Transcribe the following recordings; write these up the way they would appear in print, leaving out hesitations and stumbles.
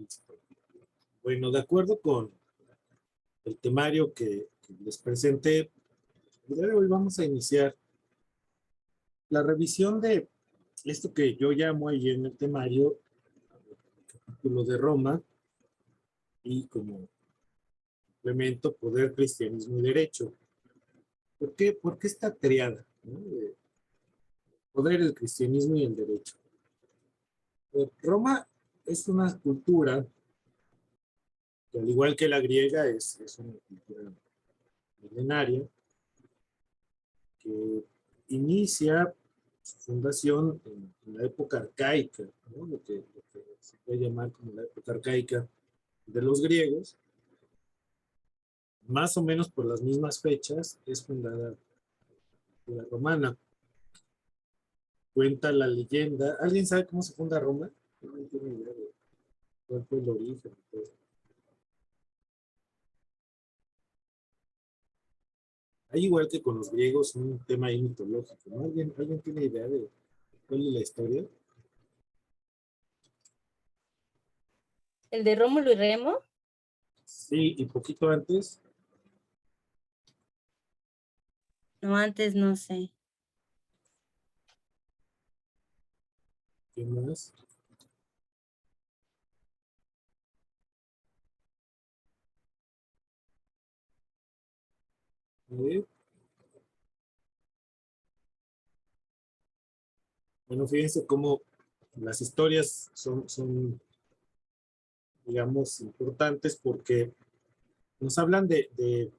Listo. Bueno, de acuerdo con el temario que les presenté, el día de hoy vamos a iniciar la revisión de esto que yo llamo ahí en el temario, el capítulo de Roma, y como complemento, poder, cristianismo y derecho. ¿Por qué esta triada, ¿no? De poder, el cristianismo y el derecho? Roma es una cultura que, al igual que la griega, es una cultura milenaria que inicia su fundación en la época arcaica, ¿no? Lo que se puede llamar como la época arcaica de los griegos. Más o menos por las mismas fechas es fundada la romana. Cuenta la leyenda. ¿Alguien sabe cómo se funda Roma? No tengo idea de cuál fue el origen. Pues. Hay, igual que con los griegos, un tema ahí mitológico, ¿no? ¿Alguien tiene idea de cuál es la historia? ¿El de Rómulo y Remo? Sí, y poquito antes. No, antes no sé. ¿Qué más? A ver. Bueno, fíjense cómo las historias son, digamos, importantes porque nos hablan ¿qué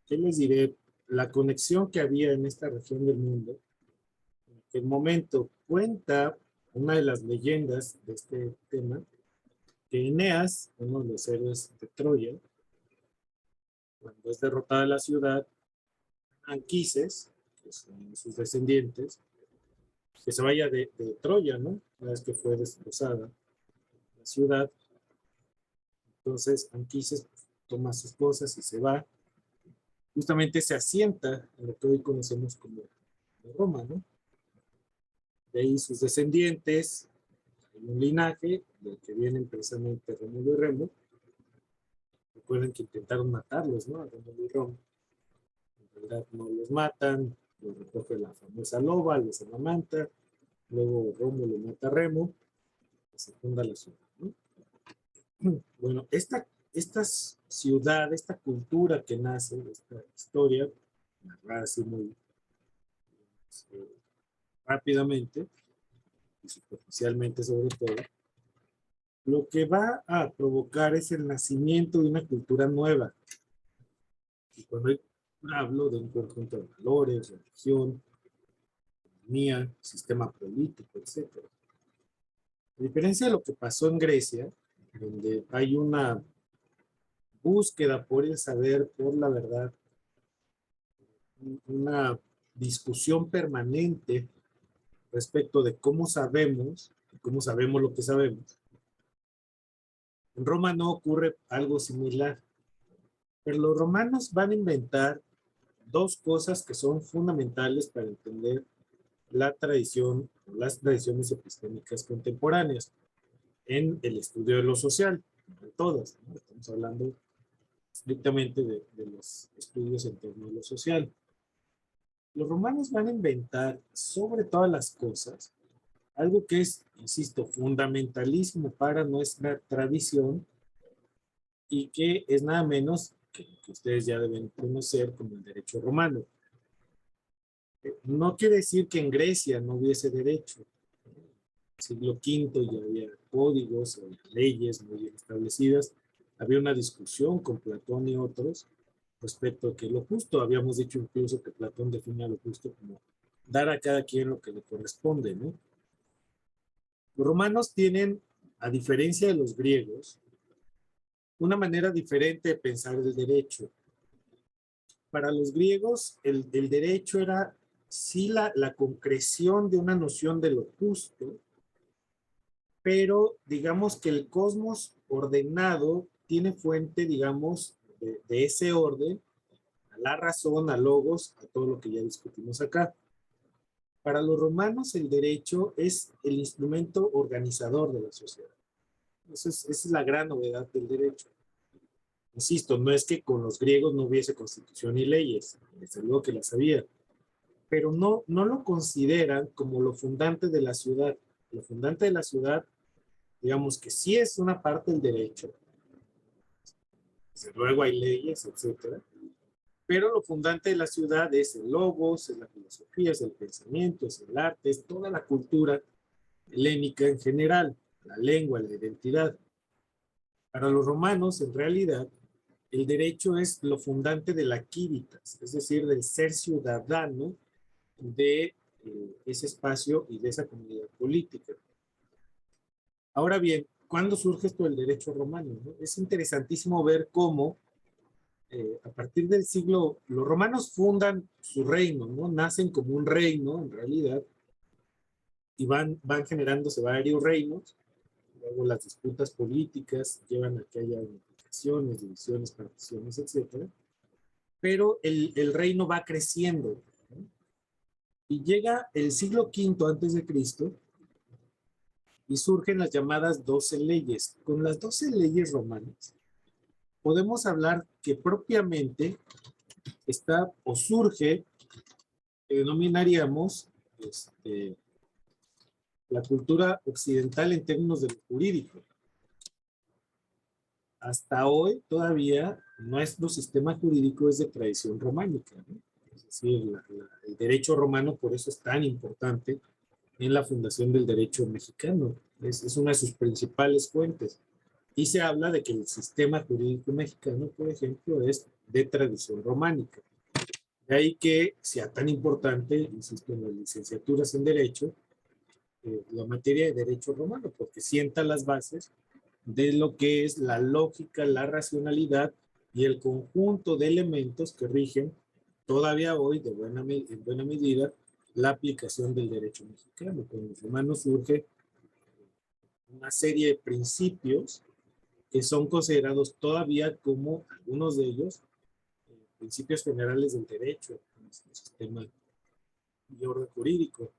les diré? La conexión que había en esta región del mundo. En aquel momento cuenta una de las leyendas de este tema, que Eneas, uno de los héroes de Troya, cuando es derrotada la ciudad, Anquises, que son sus descendientes, que se vaya de Troya, ¿no? Una vez que fue destrozada la ciudad. Entonces Anquises toma sus cosas y se va. Justamente se asienta en lo que hoy conocemos como Roma, ¿no? De ahí sus descendientes, hay un linaje del que vienen precisamente Rómulo y Remo. Recuerden que intentaron matarlos, ¿no? A Rómulo y Remo. En realidad no los matan, los recoge la famosa loba, los amamanta, luego Rómulo mata a Remo, y se funda la ciudad, ¿no? Bueno, esta ciudad, esta cultura que nace, esta historia, narrada así muy eh, rápidamente y superficialmente sobre todo, lo que va a provocar es el nacimiento de una cultura nueva. Y cuando hablo de un conjunto de valores, religión, economía, sistema político, etc. A diferencia de lo que pasó en Grecia, donde hay una búsqueda por el saber, por la verdad, una discusión permanente respecto de cómo sabemos lo que sabemos. En Roma no ocurre algo similar, pero los romanos van a inventar dos cosas que son fundamentales para entender la tradición, las tradiciones epistémicas contemporáneas en el estudio de lo social, de todas, ¿no? Estamos hablando estrictamente de los estudios en torno a lo social. Los romanos van a inventar sobre todas las cosas algo que es, insisto, fundamentalísimo para nuestra tradición y que es nada menos que ustedes ya deben conocer como el derecho romano. No quiere decir que en Grecia no hubiese derecho. En el siglo V ya había códigos, había leyes muy bien establecidas. Había una discusión con Platón y otros respecto a que lo justo, habíamos dicho incluso que Platón definía lo justo como dar a cada quien lo que le corresponde, ¿no? Los romanos tienen, a diferencia de los griegos, una manera diferente de pensar el derecho. Para los griegos, el derecho era sí la concreción de una noción de lo justo, pero digamos que el cosmos ordenado tiene fuente, digamos, de ese orden, a la razón, a logos, a todo lo que ya discutimos acá. Para los romanos, el derecho es el instrumento organizador de la sociedad. Esa es la gran novedad del derecho. Insisto, no es que con los griegos no hubiese constitución y leyes, desde luego que las había, pero no lo consideran como lo fundante de la ciudad. Lo fundante de la ciudad, digamos que sí es una parte del derecho, desde luego hay leyes, etcétera, pero lo fundante de la ciudad es el logos, es la filosofía, es el pensamiento, es el arte, es toda la cultura helénica en general, la lengua, la identidad. Para los romanos, en realidad, el derecho es lo fundante de la civitas, es decir, del ser ciudadano de ese espacio y de esa comunidad política. Ahora bien, ¿cuándo surge esto del derecho romano? ¿No? Es interesantísimo ver cómo a partir del siglo, los romanos fundan su reino, ¿no? Nacen como un reino en realidad y van generándose varios reinos. Luego las disputas políticas llevan a que haya unificaciones, divisiones, particiones, etcétera. Pero el reino va creciendo, ¿no? Y llega el siglo V antes de Cristo y surgen las llamadas 12 leyes. Con las 12 leyes romanas podemos hablar que propiamente está o surge, que denominaríamos la cultura occidental en términos de lo jurídico. Hasta hoy todavía nuestro sistema jurídico es de tradición románica, ¿no? Es decir, el derecho romano por eso es tan importante en la fundación del derecho mexicano. Es una de sus principales fuentes. Y se habla de que el sistema jurídico mexicano, por ejemplo, es de tradición románica. De ahí que sea tan importante, insisto, en las licenciaturas en Derecho, la materia de Derecho romano, porque sienta las bases de lo que es la lógica, la racionalidad y el conjunto de elementos que rigen todavía hoy, en buena medida, la aplicación del derecho mexicano. Con los romanos surge una serie de principios que son considerados todavía como algunos de ellos principios generales del derecho, en nuestro sistema y orden jurídico.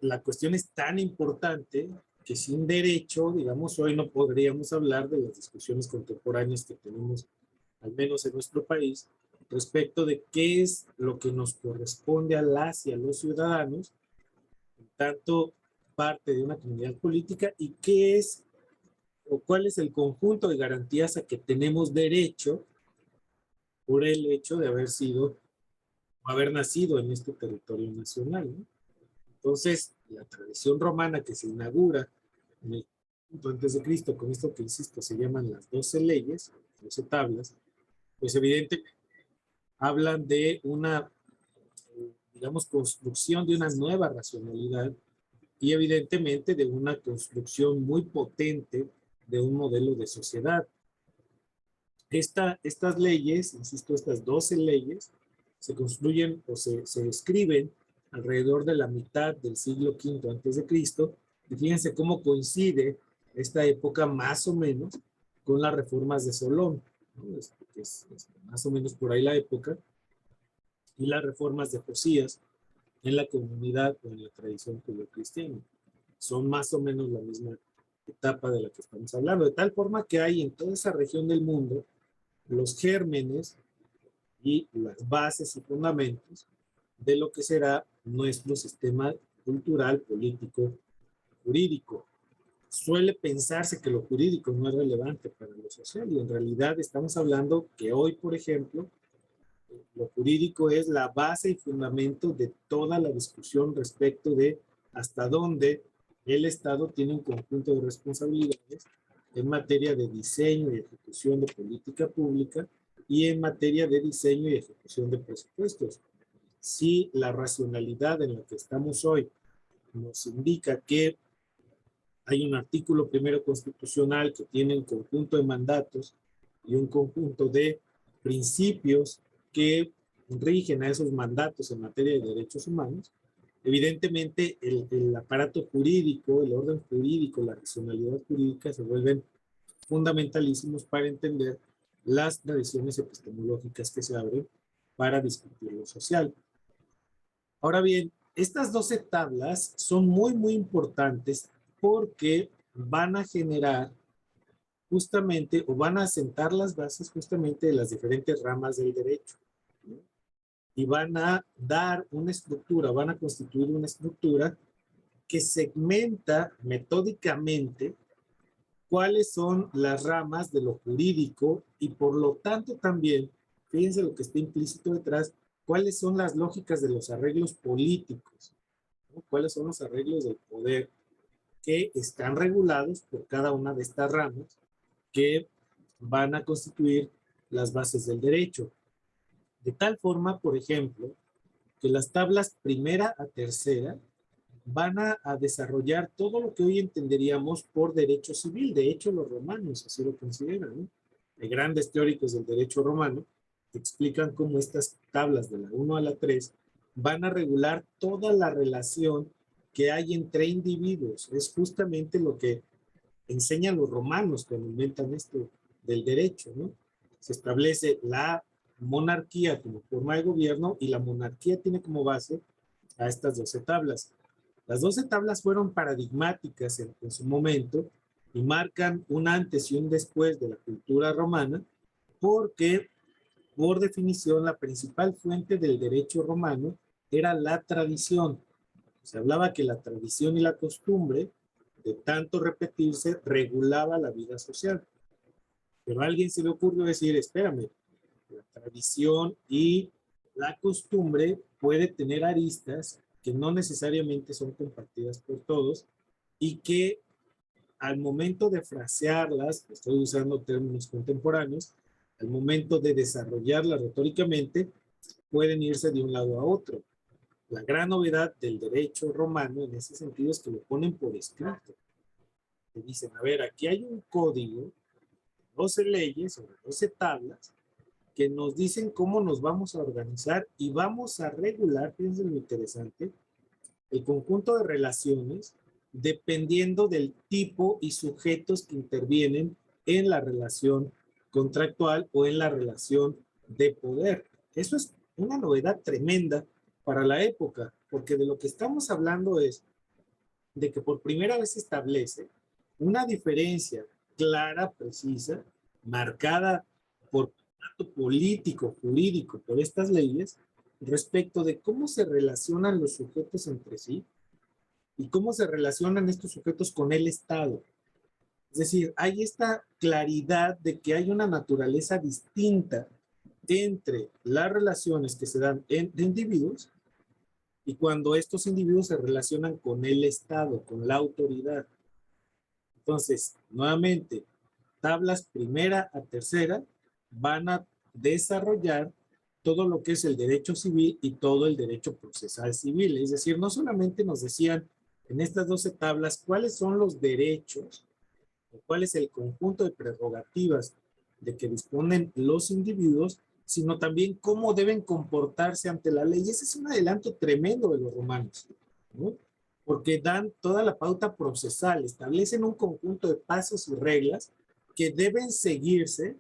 La cuestión es tan importante que sin derecho, digamos, hoy no podríamos hablar de las discusiones contemporáneas que tenemos, al menos en nuestro país, respecto de qué es lo que nos corresponde a las y a los ciudadanos, en tanto parte de una comunidad política, y qué es o cuál es el conjunto de garantías a que tenemos derecho por el hecho de haber sido o haber nacido en este territorio nacional, ¿no? Entonces, la tradición romana que se inaugura en el punto antes de Cristo, con esto que insisto, se llaman las 12 leyes, 12 tablas, pues evidentemente hablan de una, digamos, construcción de una nueva racionalidad y evidentemente de una construcción muy potente de un modelo de sociedad. Estas leyes, insisto, estas 12 leyes, se construyen o se escriben alrededor de la mitad del siglo V antes de Cristo, y fíjense cómo coincide esta época más o menos con las reformas de Solón, ¿no? Es más o menos por ahí la época, y las reformas de Josías en la comunidad o en la tradición judio-cristiana. Son más o menos la misma etapa de la que estamos hablando, de tal forma que hay en toda esa región del mundo los gérmenes y las bases y fundamentos de lo que será nuestro sistema cultural, político, jurídico. Suele pensarse que lo jurídico no es relevante para lo social y en realidad estamos hablando que hoy, por ejemplo, lo jurídico es la base y fundamento de toda la discusión respecto de hasta dónde el Estado tiene un conjunto de responsabilidades en materia de diseño y ejecución de política pública y en materia de diseño y ejecución de presupuestos. Si la racionalidad en la que estamos hoy nos indica que hay un artículo primero constitucional que tiene un conjunto de mandatos y un conjunto de principios que rigen a esos mandatos en materia de derechos humanos, evidentemente el aparato jurídico, el orden jurídico, la racionalidad jurídica se vuelven fundamentalísimos para entender las tradiciones epistemológicas que se abren para discutir lo social. Ahora bien, estas 12 tablas son muy, muy importantes porque van a generar justamente, o van a sentar las bases justamente de las diferentes ramas del derecho, ¿no? Y van a dar una estructura, van a constituir una estructura que segmenta metódicamente cuáles son las ramas de lo jurídico y por lo tanto también, fíjense lo que está implícito detrás, cuáles son las lógicas de los arreglos políticos, ¿no? Cuáles son los arreglos del poder que están regulados por cada una de estas ramas que van a constituir las bases del derecho. De tal forma, por ejemplo, que las tablas primera a tercera van a desarrollar todo lo que hoy entenderíamos por derecho civil. De hecho, los romanos así lo consideran, ¿no? Hay grandes teóricos del derecho romano que explican cómo estas tablas de la 1 a la 3 van a regular toda la relación que hay entre individuos. Es justamente lo que enseñan los romanos cuando inventan esto del derecho, ¿no? Se establece la monarquía como forma de gobierno y la monarquía tiene como base a estas 12 tablas. Las 12 tablas fueron paradigmáticas en su momento y marcan un antes y un después de la cultura romana porque, por definición, la principal fuente del derecho romano era la tradición. Se hablaba que la tradición y la costumbre, de tanto repetirse, regulaba la vida social. Pero a alguien se le ocurrió decir, espérame, la tradición y la costumbre puede tener aristas que no necesariamente son compartidas por todos y que al momento de frasearlas, estoy usando términos contemporáneos, al momento de desarrollarlas retóricamente, pueden irse de un lado a otro. La gran novedad del derecho romano en ese sentido es que lo ponen por escrito. Te dicen, a ver, aquí hay un código, 12 leyes o 12 tablas, que nos dicen cómo nos vamos a organizar y vamos a regular, fíjense lo interesante, el conjunto de relaciones dependiendo del tipo y sujetos que intervienen en la relación contractual o en la relación de poder. Eso es una novedad tremenda para la época, porque de lo que estamos hablando es de que por primera vez se establece una diferencia clara, precisa, marcada por acto político, jurídico, por estas leyes, respecto de cómo se relacionan los sujetos entre sí y cómo se relacionan estos sujetos con el Estado. Es decir, hay esta claridad de que hay una naturaleza distinta entre las relaciones que se dan de individuos y cuando estos individuos se relacionan con el Estado, con la autoridad. Entonces, nuevamente, tablas primera a tercera van a desarrollar todo lo que es el derecho civil y todo el derecho procesal civil. Es decir, no solamente nos decían en estas 12 tablas cuáles son los derechos o cuál es el conjunto de prerrogativas de que disponen los individuos, sino también cómo deben comportarse ante la ley. Y ese es un adelanto tremendo de los romanos, ¿no? Porque dan toda la pauta procesal, establecen un conjunto de pasos y reglas que deben seguirse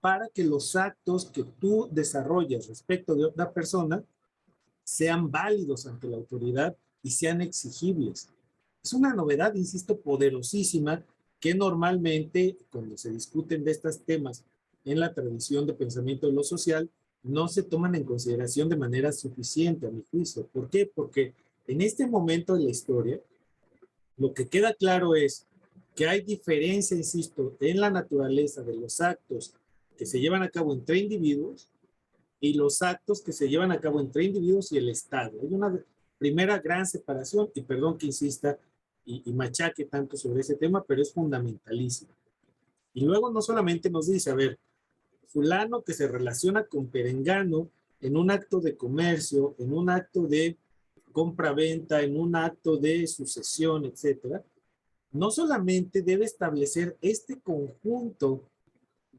para que los actos que tú desarrollas respecto de otra persona sean válidos ante la autoridad y sean exigibles. Es una novedad, insisto, poderosísima que normalmente cuando se discuten de estos temas en la tradición de pensamiento de lo social no se toman en consideración de manera suficiente a mi juicio. ¿Por qué? Porque en este momento de la historia lo que queda claro es que hay diferencia, insisto, en la naturaleza de los actos que se llevan a cabo entre individuos y los actos que se llevan a cabo entre individuos y el Estado. Hay una primera gran separación, y perdón que insista y machaque tanto sobre ese tema, pero es fundamentalísimo. Y luego no solamente nos dice, a ver, fulano que se relaciona con perengano en un acto de comercio, en un acto de compra-venta, en un acto de sucesión, etcétera, no solamente debe establecer este conjunto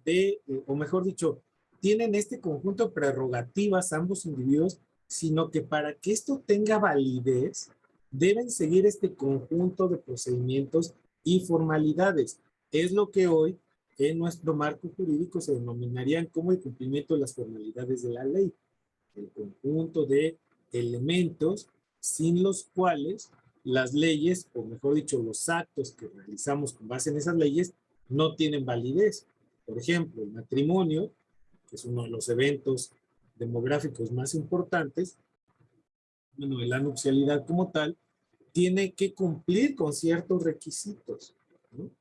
de, o mejor dicho, tienen este conjunto de prerrogativas ambos individuos, sino que para que esto tenga validez, deben seguir este conjunto de procedimientos y formalidades. Es lo que hoy en nuestro marco jurídico se denominarían como el cumplimiento de las formalidades de la ley, el conjunto de elementos sin los cuales las leyes, o mejor dicho, los actos que realizamos con base en esas leyes, no tienen validez. Por ejemplo, el matrimonio, que es uno de los eventos demográficos más importantes, bueno, la nupcialidad como tal, tiene que cumplir con ciertos requisitos, ¿no?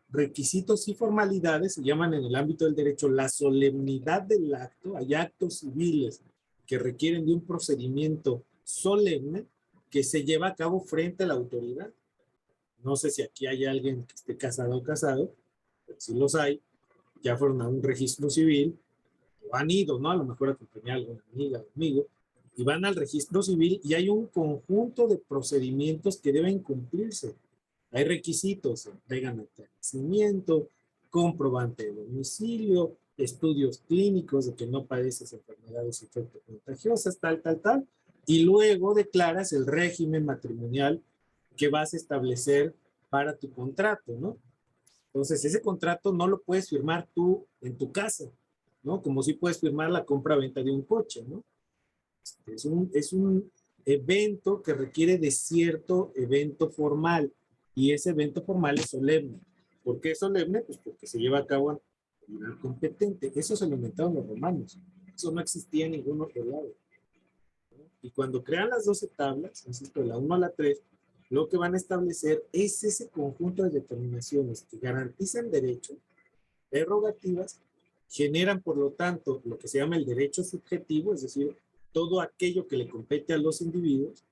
Requisitos y formalidades se llaman en el ámbito del derecho la solemnidad del acto. Hay actos civiles que requieren de un procedimiento solemne que se lleva a cabo frente a la autoridad. No sé si aquí hay alguien que esté casado o casado, pero si los hay, ya fueron a un registro civil o han ido, ¿no? A lo mejor acompañar a alguna amiga o amigo, y van al registro civil y hay un conjunto de procedimientos que deben cumplirse. Hay requisitos: entregan acta de nacimiento, comprobante de domicilio, estudios clínicos de que no padeces enfermedades infectocontagiosas, tal, y luego declaras el régimen matrimonial que vas a establecer para tu contrato, ¿no? Entonces, ese contrato no lo puedes firmar tú en tu casa, ¿no? Como si puedes firmar la compra-venta de un coche, ¿no? Es un evento que requiere de cierto evento formal, y ese evento formal es solemne. ¿Por qué es solemne? Pues porque se lleva a cabo a nivel competente. Eso se lo inventaron los romanos. Eso no existía en ningún otro lado, ¿no? Y cuando crean las 12 tablas, insisto, la 1 a la 3, lo que van a establecer es ese conjunto de determinaciones que garantizan derechos, prerrogativas, generan por lo tanto lo que se llama el derecho subjetivo, es decir, todo aquello que le compete a los individuos,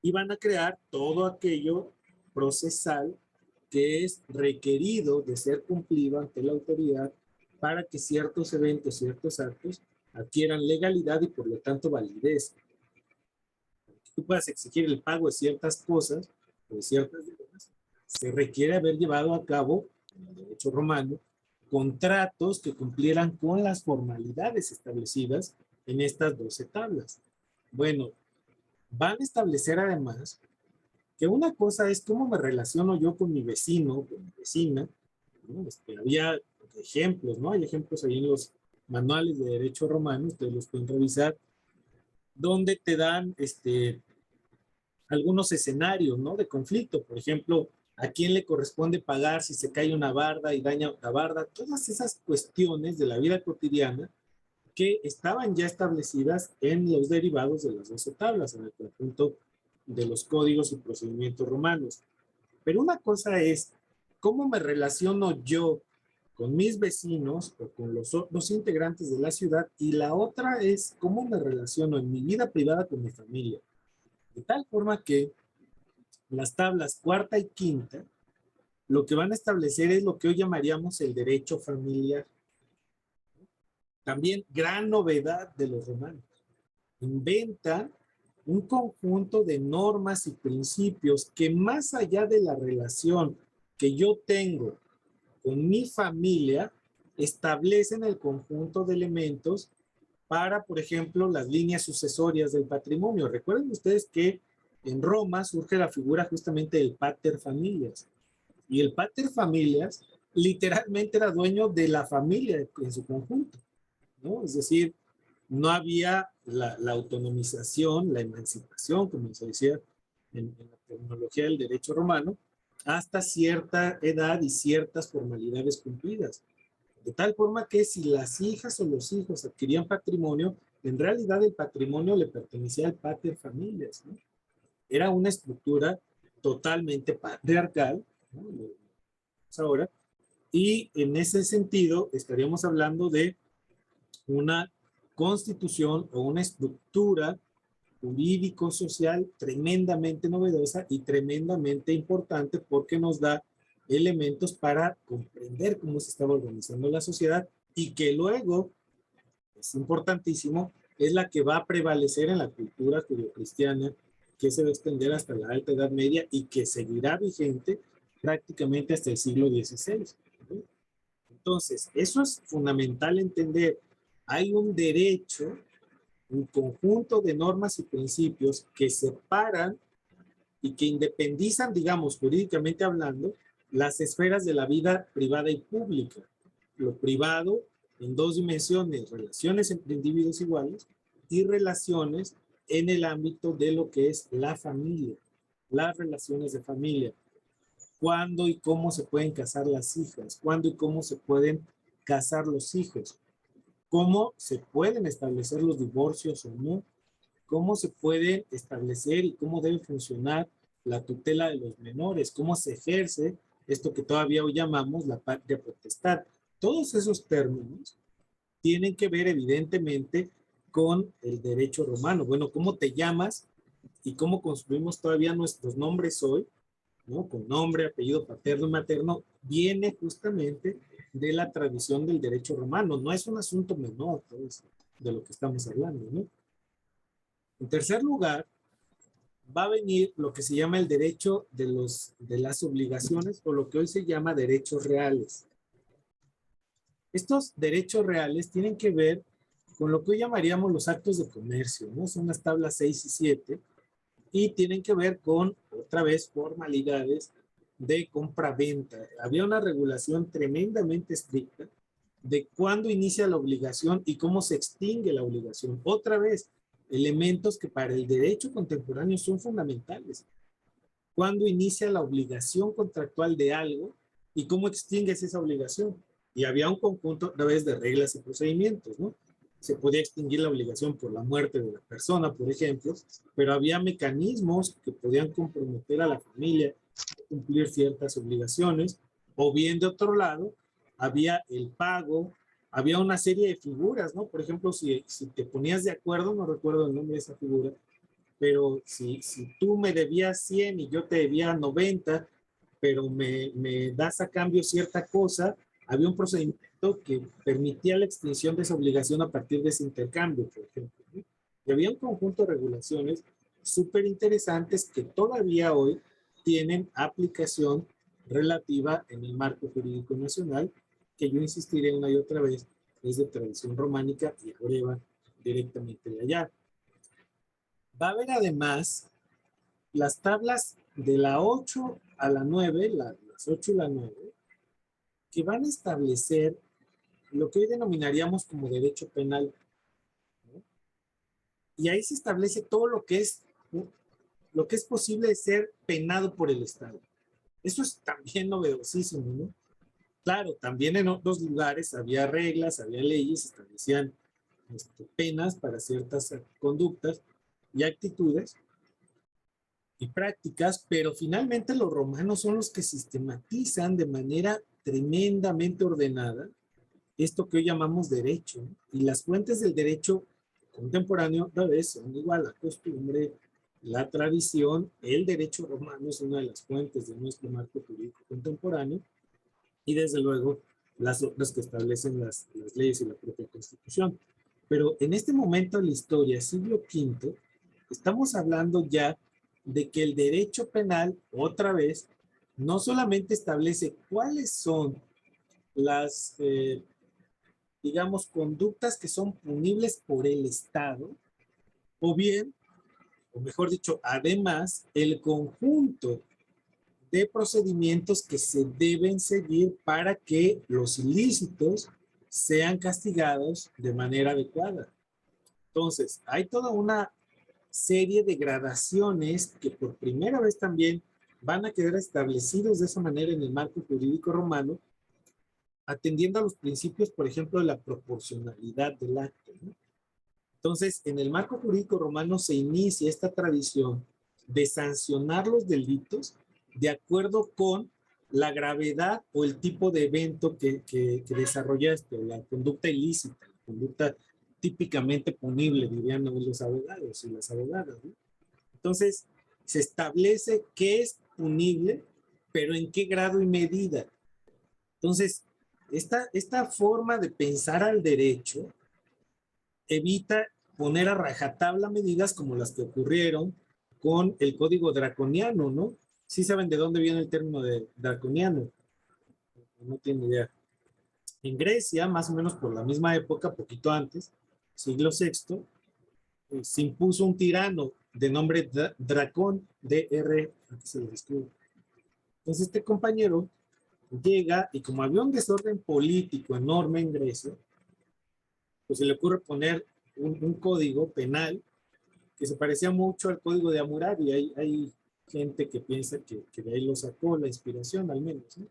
y van a crear todo aquello procesal que es requerido de ser cumplido ante la autoridad para que ciertos eventos, ciertos actos adquieran legalidad y por lo tanto validez. Tú puedas exigir el pago de ciertas cosas o de ciertas deudas, se requiere haber llevado a cabo, en el derecho romano, contratos que cumplieran con las formalidades establecidas en estas 12 tablas. Bueno, van a establecer además que una cosa es cómo me relaciono yo con mi vecino, con mi vecina, ¿no? Había ejemplos, ¿no? Hay ejemplos ahí en los manuales de derecho romano, ustedes los pueden revisar, donde te dan algunos escenarios, ¿no? De conflicto. Por ejemplo, ¿a quién le corresponde pagar si se cae una barda y daña otra barda? Todas esas cuestiones de la vida cotidiana que estaban ya establecidas en los derivados de las 12 tablas, en el conjunto de los códigos y procedimientos romanos. Pero una cosa es cómo me relaciono yo con mis vecinos o con los otros integrantes de la ciudad, y la otra es cómo me relaciono en mi vida privada con mi familia. De tal forma que las tablas cuarta y quinta lo que van a establecer es lo que hoy llamaríamos el derecho familiar. También gran novedad de los romanos. Inventan un conjunto de normas y principios que, más allá de la relación que yo tengo con mi familia, establecen el conjunto de elementos para, por ejemplo, las líneas sucesorias del patrimonio. Recuerden ustedes que en Roma surge la figura justamente del pater familias. Y el pater familias literalmente era dueño de la familia en su conjunto, ¿no? Es decir, no había la autonomización, la emancipación, como se decía en la terminología del derecho romano, hasta cierta edad y ciertas formalidades cumplidas. De tal forma que si las hijas o los hijos adquirían patrimonio, en realidad el patrimonio le pertenecía al pater familias, ¿no? Era una estructura totalmente patriarcal, ¿no? Ahora, y en ese sentido estaríamos hablando de una constitución o una estructura jurídico-social tremendamente novedosa y tremendamente importante, porque nos da elementos para comprender cómo se estaba organizando la sociedad, y que luego, es importantísimo, es la que va a prevalecer en la cultura judio-cristiana, que se va a extender hasta la Alta Edad Media y que seguirá vigente prácticamente hasta el siglo XVI. Entonces, eso es fundamental entender. Hay un derecho, un conjunto de normas y principios que separan y que independizan, digamos, jurídicamente hablando, las esferas de la vida privada y pública. Lo privado en dos dimensiones: relaciones entre individuos iguales, y relaciones en el ámbito de lo que es la familia, las relaciones de familia. cuándo y cómo se pueden casar las hijas, cuándo y cómo se pueden casar los hijos, cómo se pueden establecer los divorcios o no, cómo se puede establecer y cómo debe funcionar la tutela de los menores, cómo se ejerce esto que todavía hoy llamamos la patria potestad. Todos esos términos tienen que ver evidentemente con el derecho romano. Bueno, cómo te llamas y cómo construimos todavía nuestros nombres hoy, ¿no? Con nombre, apellido paterno y materno, viene justamente de la tradición del derecho romano. No es un asunto menor, pues, de lo que estamos hablando, ¿no? En tercer lugar, va a venir lo que se llama el derecho de las obligaciones o lo que hoy se llama derechos reales. Estos derechos reales tienen que ver con lo que hoy llamaríamos los actos de comercio, ¿no? Son las tablas 6 y 7 y tienen que ver con, otra vez, formalidades de compra-venta. Había una regulación tremendamente estricta de cuándo inicia la obligación y cómo se extingue la obligación. Otra vez, elementos que para el derecho contemporáneo son fundamentales. Cuándo inicia la obligación contractual de algo y cómo extingues esa obligación. Y había un conjunto a través de reglas y procedimientos, ¿no? Se podía extinguir la obligación por la muerte de la persona, por ejemplo, pero había mecanismos que podían comprometer a la familia a cumplir ciertas obligaciones, o bien de otro lado, había el pago, había una serie de figuras, ¿no? Por ejemplo, si te ponías de acuerdo, no recuerdo el nombre de esa figura, pero si tú me debías 100 y yo te debía 90, pero me das a cambio cierta cosa, había un procedimiento que permitía la extinción de esa obligación a partir de ese intercambio, por ejemplo, ¿no? Y había un conjunto de regulaciones súper interesantes que todavía hoy tienen aplicación relativa en el marco jurídico nacional, que yo insistiré una y otra vez, es de tradición románica y abreva directamente de allá. Va a haber además las tablas de la 8 a la 9, las 8 y la 9, que van a establecer lo que hoy denominaríamos como derecho penal, ¿no? Y ahí se establece todo lo que es posible de ser penado por el Estado. Eso es también novedosísimo, ¿no? Claro, también en otros lugares había reglas, había leyes, establecían penas para ciertas conductas y actitudes y prácticas, pero finalmente los romanos son los que sistematizan de manera tremendamente ordenada esto que hoy llamamos derecho, ¿no? Y las fuentes del derecho contemporáneo, otra vez, son igual la costumbre, la tradición, el derecho romano es una de las fuentes de nuestro marco jurídico contemporáneo, y desde luego las otras que establecen las leyes y la propia Constitución. Pero en este momento de la historia, siglo V, estamos hablando ya de que el derecho penal, otra vez, no solamente establece cuáles son las, digamos, conductas que son punibles por el Estado, o bien, o mejor dicho, además, el conjunto de procedimientos que se deben seguir para que los ilícitos sean castigados de manera adecuada. Entonces, hay toda una serie de gradaciones que por primera vez también van a quedar establecidos de esa manera en el marco jurídico romano, atendiendo a los principios, por ejemplo, de la proporcionalidad del acto, ¿no? Entonces, en el marco jurídico romano se inicia esta tradición de sancionar los delitos de acuerdo con la gravedad o el tipo de evento que desarrollaste, la conducta ilícita, la conducta típicamente punible, dirían los abogados y las abogadas, ¿no? Entonces, se establece qué es punible, pero en qué grado y medida. Entonces, esta forma de pensar al derecho evita poner a rajatabla medidas como las que ocurrieron con el código draconiano, ¿no? Sí saben de dónde viene el término de draconiano, no tienen idea. En Grecia, más o menos por la misma época, poquito antes, siglo VI, se impuso un tirano de nombre Dracón, D-R, aquí se lo escribo. Entonces este compañero llega y como había un desorden político enorme en Grecia, pues se le ocurre poner un código penal que se parecía mucho al código de Hammurabi. Hay gente que piensa que de ahí lo sacó la inspiración, al menos, ¿no?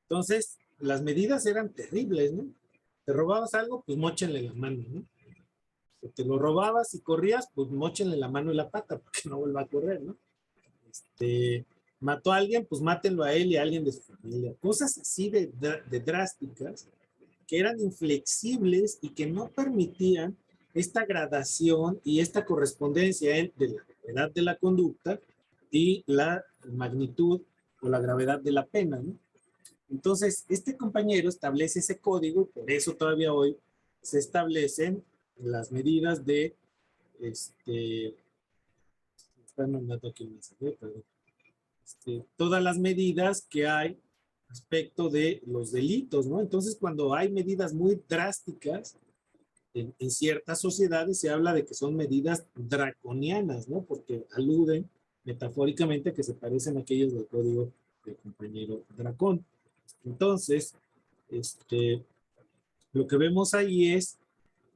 Entonces, las medidas eran terribles, ¿no? Te robabas algo, pues móchenle la mano, ¿no? Si te lo robabas y corrías, pues móchenle la mano y la pata para que no vuelva a correr, ¿no? Mató a alguien, pues mátenlo a él y a alguien de su familia. Cosas así de drásticas que eran inflexibles y que no permitían esta gradación y esta correspondencia entre la gravedad de la conducta y la magnitud o la gravedad de la pena, ¿no? Entonces, este compañero establece ese código, por eso todavía hoy se establecen las medidas de, están mandando aquí un mensaje, perdón. Todas las medidas que hay respecto de los delitos, ¿no? Entonces, cuando hay medidas muy drásticas, en ciertas sociedades se habla de que son medidas draconianas, ¿no? Porque aluden metafóricamente que se parecen a aquellos del código del compañero Dracón. Entonces, lo que vemos ahí es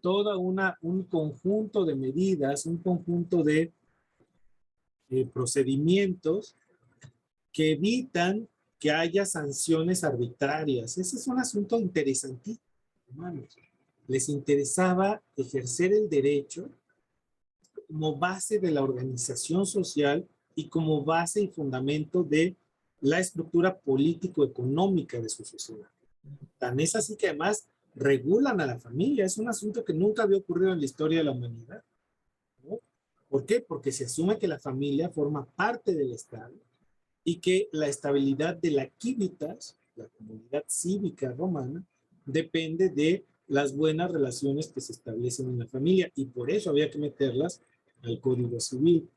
toda un conjunto de medidas, un conjunto de procedimientos que evitan que haya sanciones arbitrarias. Ese es un asunto interesantísimo, hermanos. Les interesaba ejercer el derecho como base de la organización social y como base y fundamento de la estructura político-económica de su sociedad. Tan es así que además regulan a la familia. Es un asunto que nunca había ocurrido en la historia de la humanidad, ¿no? ¿Por qué? Porque se asume que la familia forma parte del Estado y que la estabilidad de la civitas, la comunidad cívica romana, depende de las buenas relaciones que se establecen en la familia, y por eso había que meterlas al Código Civil.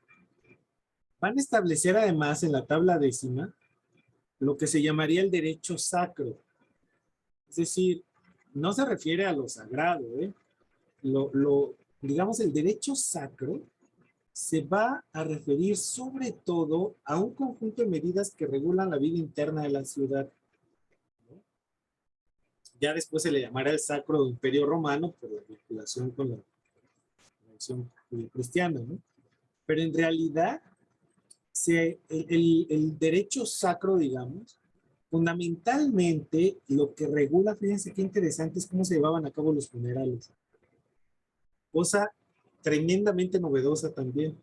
Van a establecer además en la tabla 10ª lo que se llamaría el derecho sacro. Es decir, no se refiere a lo sagrado, ¿eh? Digamos, el derecho sacro se va a referir sobre todo a un conjunto de medidas que regulan la vida interna de la ciudad, ¿no? Ya después se le llamará el Sacro Imperio Romano por la vinculación con la tradición cristiana, ¿no? Pero en realidad, el derecho sacro, digamos, fundamentalmente lo que regula, fíjense qué interesante, es cómo se llevaban a cabo los funerales. Cosa tremendamente novedosa también.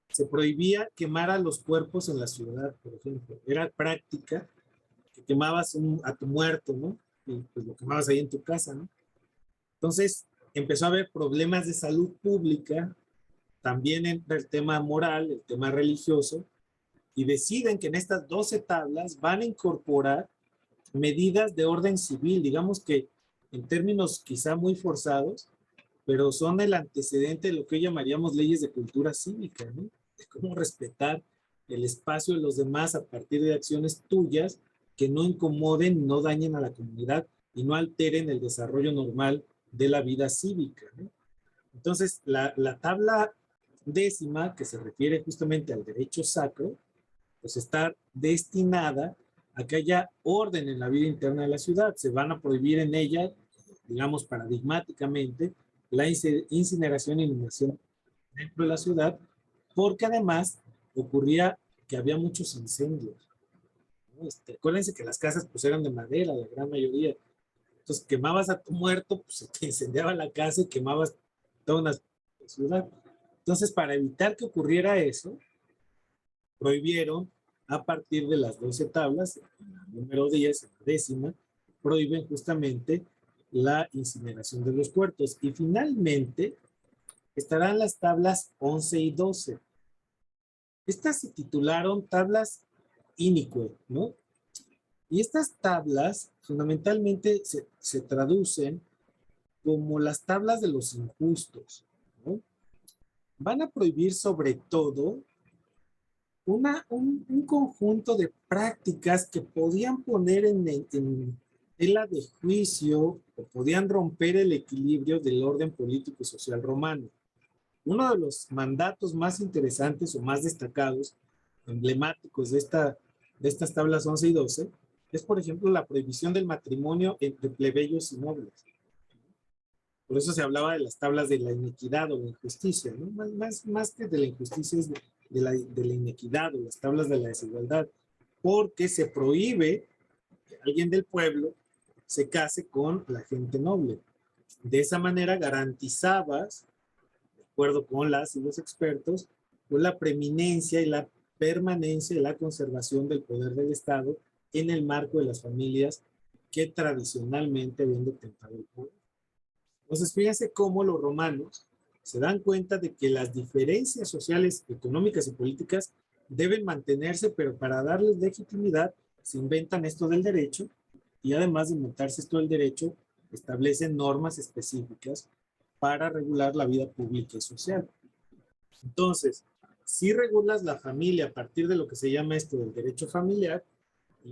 Se prohibía quemar a los cuerpos en la ciudad, por ejemplo. Era práctica que quemabas a tu muerto, ¿no? Y pues lo quemabas ahí en tu casa, ¿no? Entonces empezó a haber problemas de salud pública, también entra el tema moral, el tema religioso, y deciden que en estas 12 tablas van a incorporar medidas de orden civil, digamos que en términos quizá muy forzados, pero son el antecedente de lo que hoy llamaríamos leyes de cultura cívica, ¿no? De cómo respetar el espacio de los demás a partir de acciones tuyas que no incomoden, no dañen a la comunidad y no alteren el desarrollo normal de la vida cívica, ¿no? Entonces, la tabla 10ª, que se refiere justamente al derecho sacro, pues está destinada a que haya orden en la vida interna de la ciudad. Se van a prohibir en ella, digamos paradigmáticamente, la incineración y inhumación dentro de la ciudad, porque además ocurría que había muchos incendios, ¿no? Acuérdense que las casas pues eran de madera, la gran mayoría. Entonces quemabas a tu muerto, pues se te incendiaba la casa y quemabas toda una ciudad. Entonces, para evitar que ocurriera eso, prohibieron a partir de las 12 tablas, en la número 10, en la 10ª, prohíben justamente la incineración de los cuerpos. Y finalmente estarán las tablas 11 y 12. Estas se titularon tablas inique, ¿no? Y estas tablas fundamentalmente se traducen como las tablas de los injustos, ¿no? Van a prohibir sobre todo un conjunto de prácticas que podían poner en tela de juicio o podían romper el equilibrio del orden político y social romano. Uno de los mandatos más interesantes o más destacados, emblemáticos de estas tablas 11 y 12, es, por ejemplo, la prohibición del matrimonio entre plebeyos y nobles. Por eso se hablaba de las tablas de la inequidad o la injusticia, ¿no? Más que de la injusticia es de la inequidad o las tablas de la desigualdad, porque se prohíbe que alguien del pueblo se case con la gente noble. De esa manera garantizabas, de acuerdo con las y los expertos, pues la preeminencia y la permanencia y la conservación del poder del Estado en el marco de las familias que tradicionalmente habían detentado el poder. Entonces, fíjense cómo los romanos se dan cuenta de que las diferencias sociales, económicas y políticas deben mantenerse, pero para darles legitimidad se inventan esto del derecho y además de inventarse esto del derecho, establecen normas específicas para regular la vida pública y social. Entonces, si regulas la familia a partir de lo que se llama esto del derecho familiar,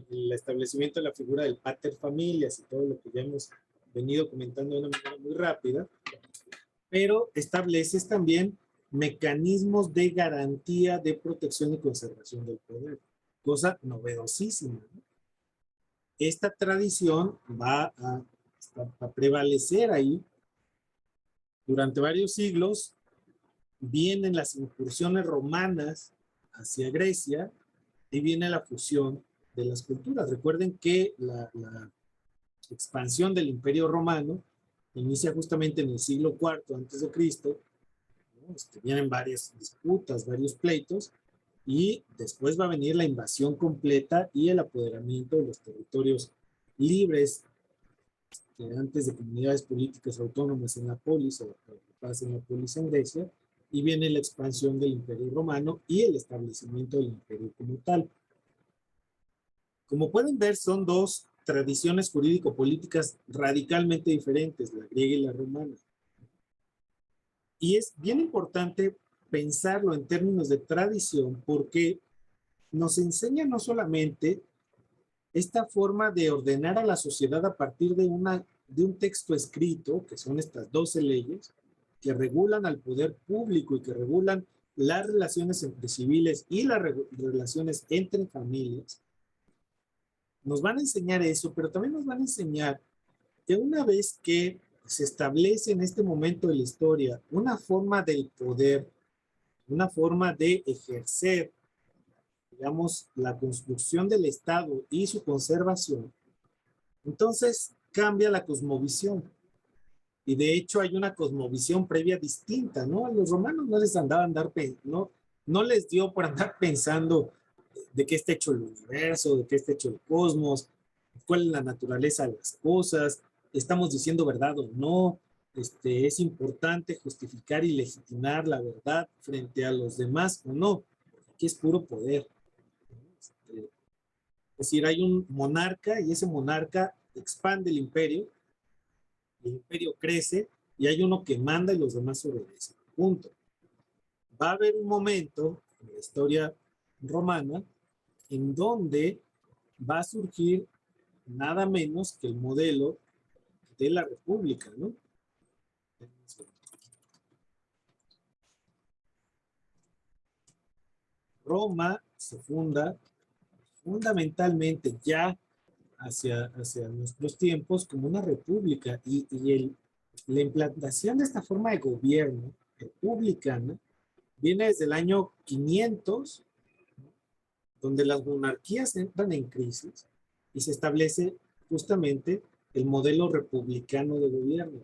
el establecimiento de la figura del pater familias y todo lo que ya hemos venido comentando de una manera muy rápida, pero estableces también mecanismos de garantía de protección y conservación del poder, cosa novedosísima, ¿no? Esta tradición va a prevalecer ahí durante varios siglos. Vienen las incursiones romanas hacia Grecia y viene la fusión de las culturas. Recuerden que la expansión del Imperio Romano inicia justamente en el siglo IV antes de Cristo, ¿no? Vienen varias disputas, varios pleitos, y después va a venir la invasión completa y el apoderamiento de los territorios libres, antes de comunidades políticas autónomas en la polis, o lo que pasa en la polis en Grecia, y viene la expansión del Imperio Romano y el establecimiento del imperio como tal. Como pueden ver, son dos tradiciones jurídico-políticas radicalmente diferentes, la griega y la romana. Y es bien importante pensarlo en términos de tradición porque nos enseña no solamente esta forma de ordenar a la sociedad a partir de un texto escrito, que son estas 12 leyes, que regulan al poder público y que regulan las relaciones entre civiles y las relaciones entre familias. Nos van a enseñar eso, pero también nos van a enseñar que una vez que se establece en este momento de la historia una forma del poder, una forma de ejercer, digamos, la construcción del Estado y su conservación, entonces cambia la cosmovisión. Y de hecho hay una cosmovisión previa distinta, ¿no? A los romanos no les no les dio por andar pensando de qué está hecho el universo, de qué está hecho el cosmos, cuál es la naturaleza de las cosas, estamos diciendo verdad o no, es importante justificar y legitimar la verdad frente a los demás o no, aquí es puro poder. Es decir, hay un monarca y ese monarca expande el imperio crece y hay uno que manda y los demás obedecen. Punto. Va a haber un momento en la historia romana en donde va a surgir nada menos que el modelo de la república, ¿no? Roma se funda fundamentalmente ya hacia nuestros tiempos como una república y la implantación de esta forma de gobierno republicana viene desde el año 500, donde las monarquías entran en crisis y se establece justamente el modelo republicano de gobierno.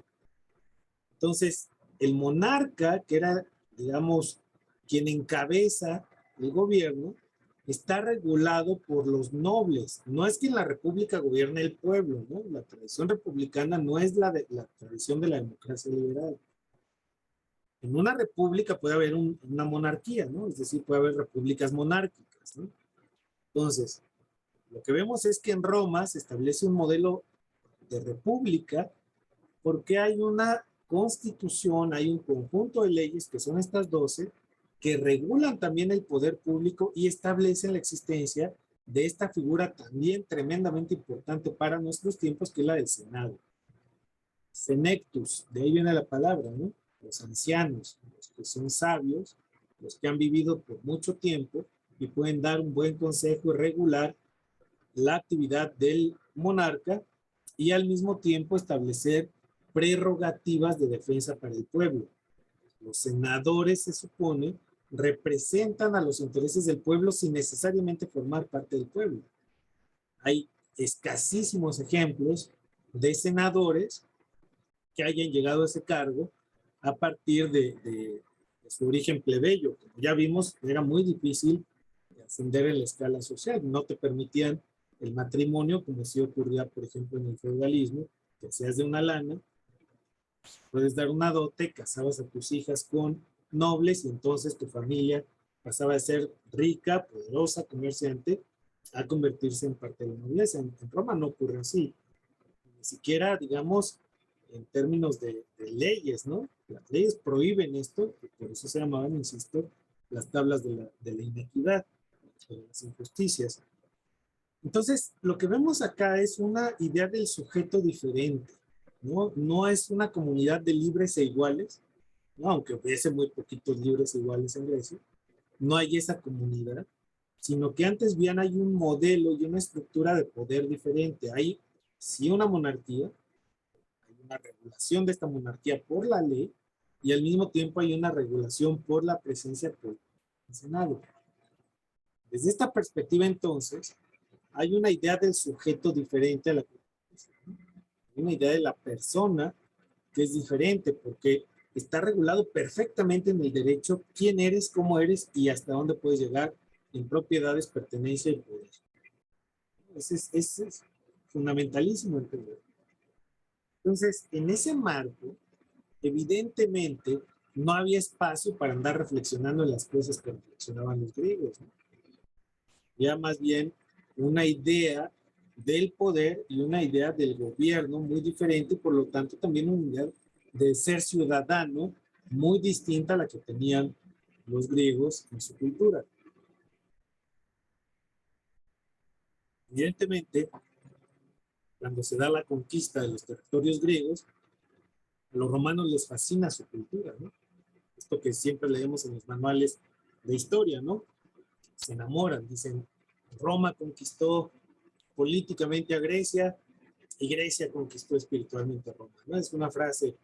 Entonces, el monarca, que era, digamos, quien encabeza el gobierno, está regulado por los nobles. No es que en la república gobierne el pueblo, ¿no? La tradición republicana no es la tradición de la democracia liberal. En una república puede haber una monarquía, ¿no? Es decir, puede haber repúblicas monárquicas, ¿no? Entonces, lo que vemos es que en Roma se establece un modelo de república porque hay una constitución, hay un conjunto de leyes que son estas 12 que regulan también el poder público y establecen la existencia de esta figura también tremendamente importante para nuestros tiempos, que es la del Senado. Senectus, de ahí viene la palabra, ¿no? Los ancianos, los que son sabios, los que han vivido por mucho tiempo y pueden dar un buen consejo y regular la actividad del monarca y al mismo tiempo establecer prerrogativas de defensa para el pueblo. Los senadores se supone representan a los intereses del pueblo sin necesariamente formar parte del pueblo. Hay escasísimos ejemplos de senadores que hayan llegado a ese cargo a partir de su origen plebeyo. Como ya vimos, era muy difícil ascender en la escala social. No te permitían el matrimonio, como sí ocurría, por ejemplo, en el feudalismo, que seas de una lana, puedes dar una dote, casabas a tus hijas con nobles y entonces tu familia pasaba de ser rica, poderosa, comerciante, a convertirse en parte de la nobleza. En Roma no ocurre así. Ni siquiera, digamos, en términos de leyes, ¿no? Las leyes prohíben esto, por eso se llamaban, insisto, las tablas de la inequidad, de las injusticias. Entonces, lo que vemos acá es una idea del sujeto diferente, ¿no? No es una comunidad de libres e iguales, ¿no? Aunque hubiese muy poquitos libres e iguales en Grecia, no hay esa comunidad, sino que antes bien hay un modelo y una estructura de poder diferente. Hay sí una monarquía, hay una regulación de esta monarquía por la ley y al mismo tiempo hay una regulación por la presencia del Senado. Desde esta perspectiva, entonces, hay una idea del sujeto diferente a la que hay una idea de la persona que es diferente porque está regulado perfectamente en el derecho quién eres, cómo eres y hasta dónde puedes llegar en propiedades, pertenencia y poder. Ese es fundamentalísimo entender. Entonces, en ese marco, evidentemente, no había espacio para andar reflexionando en las cosas que reflexionaban los griegos, ¿no? Ya más bien una idea del poder y una idea del gobierno muy diferente, por lo tanto también una idea de ser ciudadano muy distinta a la que tenían los griegos en su cultura. Evidentemente, cuando se da la conquista de los territorios griegos, a los romanos les fascina su cultura, ¿no? Esto que siempre leemos en los manuales de historia, ¿no? Se enamoran, dicen, Roma conquistó políticamente a Grecia y Grecia conquistó espiritualmente a Roma, ¿no? Es una frase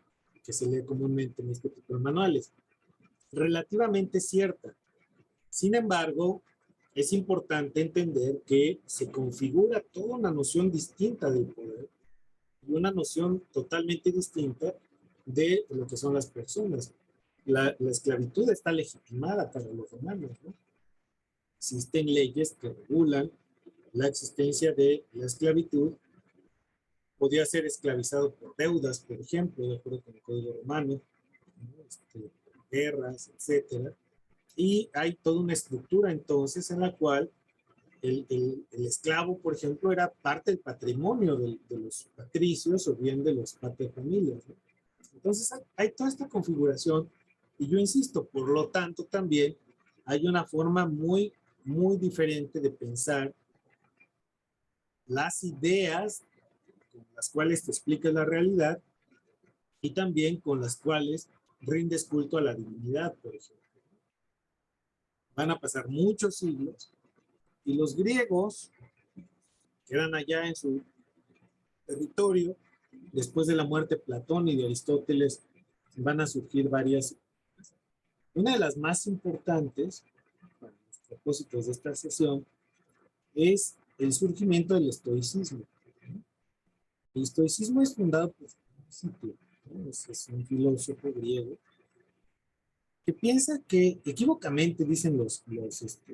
que se lee comúnmente en este tipo de manuales. Relativamente cierta. Sin embargo, es importante entender que se configura toda una noción distinta del poder y una noción totalmente distinta de lo que son las personas. La esclavitud está legitimada para los romanos, ¿no? Existen leyes que regulan la existencia de la esclavitud. Podía ser esclavizado por deudas, por ejemplo, de acuerdo con el Código Romano, ¿no? Guerras, etcétera. Y hay toda una estructura entonces en la cual el esclavo, por ejemplo, era parte del patrimonio de los patricios o bien de los paterfamilias, ¿no? Entonces hay toda esta configuración y yo insisto, por lo tanto también hay una forma muy, muy diferente de pensar las ideas con las cuales te explicas la realidad y también con las cuales rindes culto a la divinidad, por ejemplo. Van a pasar muchos siglos y los griegos quedan allá en su territorio. Después de la muerte de Platón y de Aristóteles van a surgir varias. Una de las más importantes, para los propósitos de esta sesión, es el surgimiento del estoicismo. El estoicismo es fundado por Ciclo, ¿no? Es un filósofo griego que piensa que, equivocamente dicen los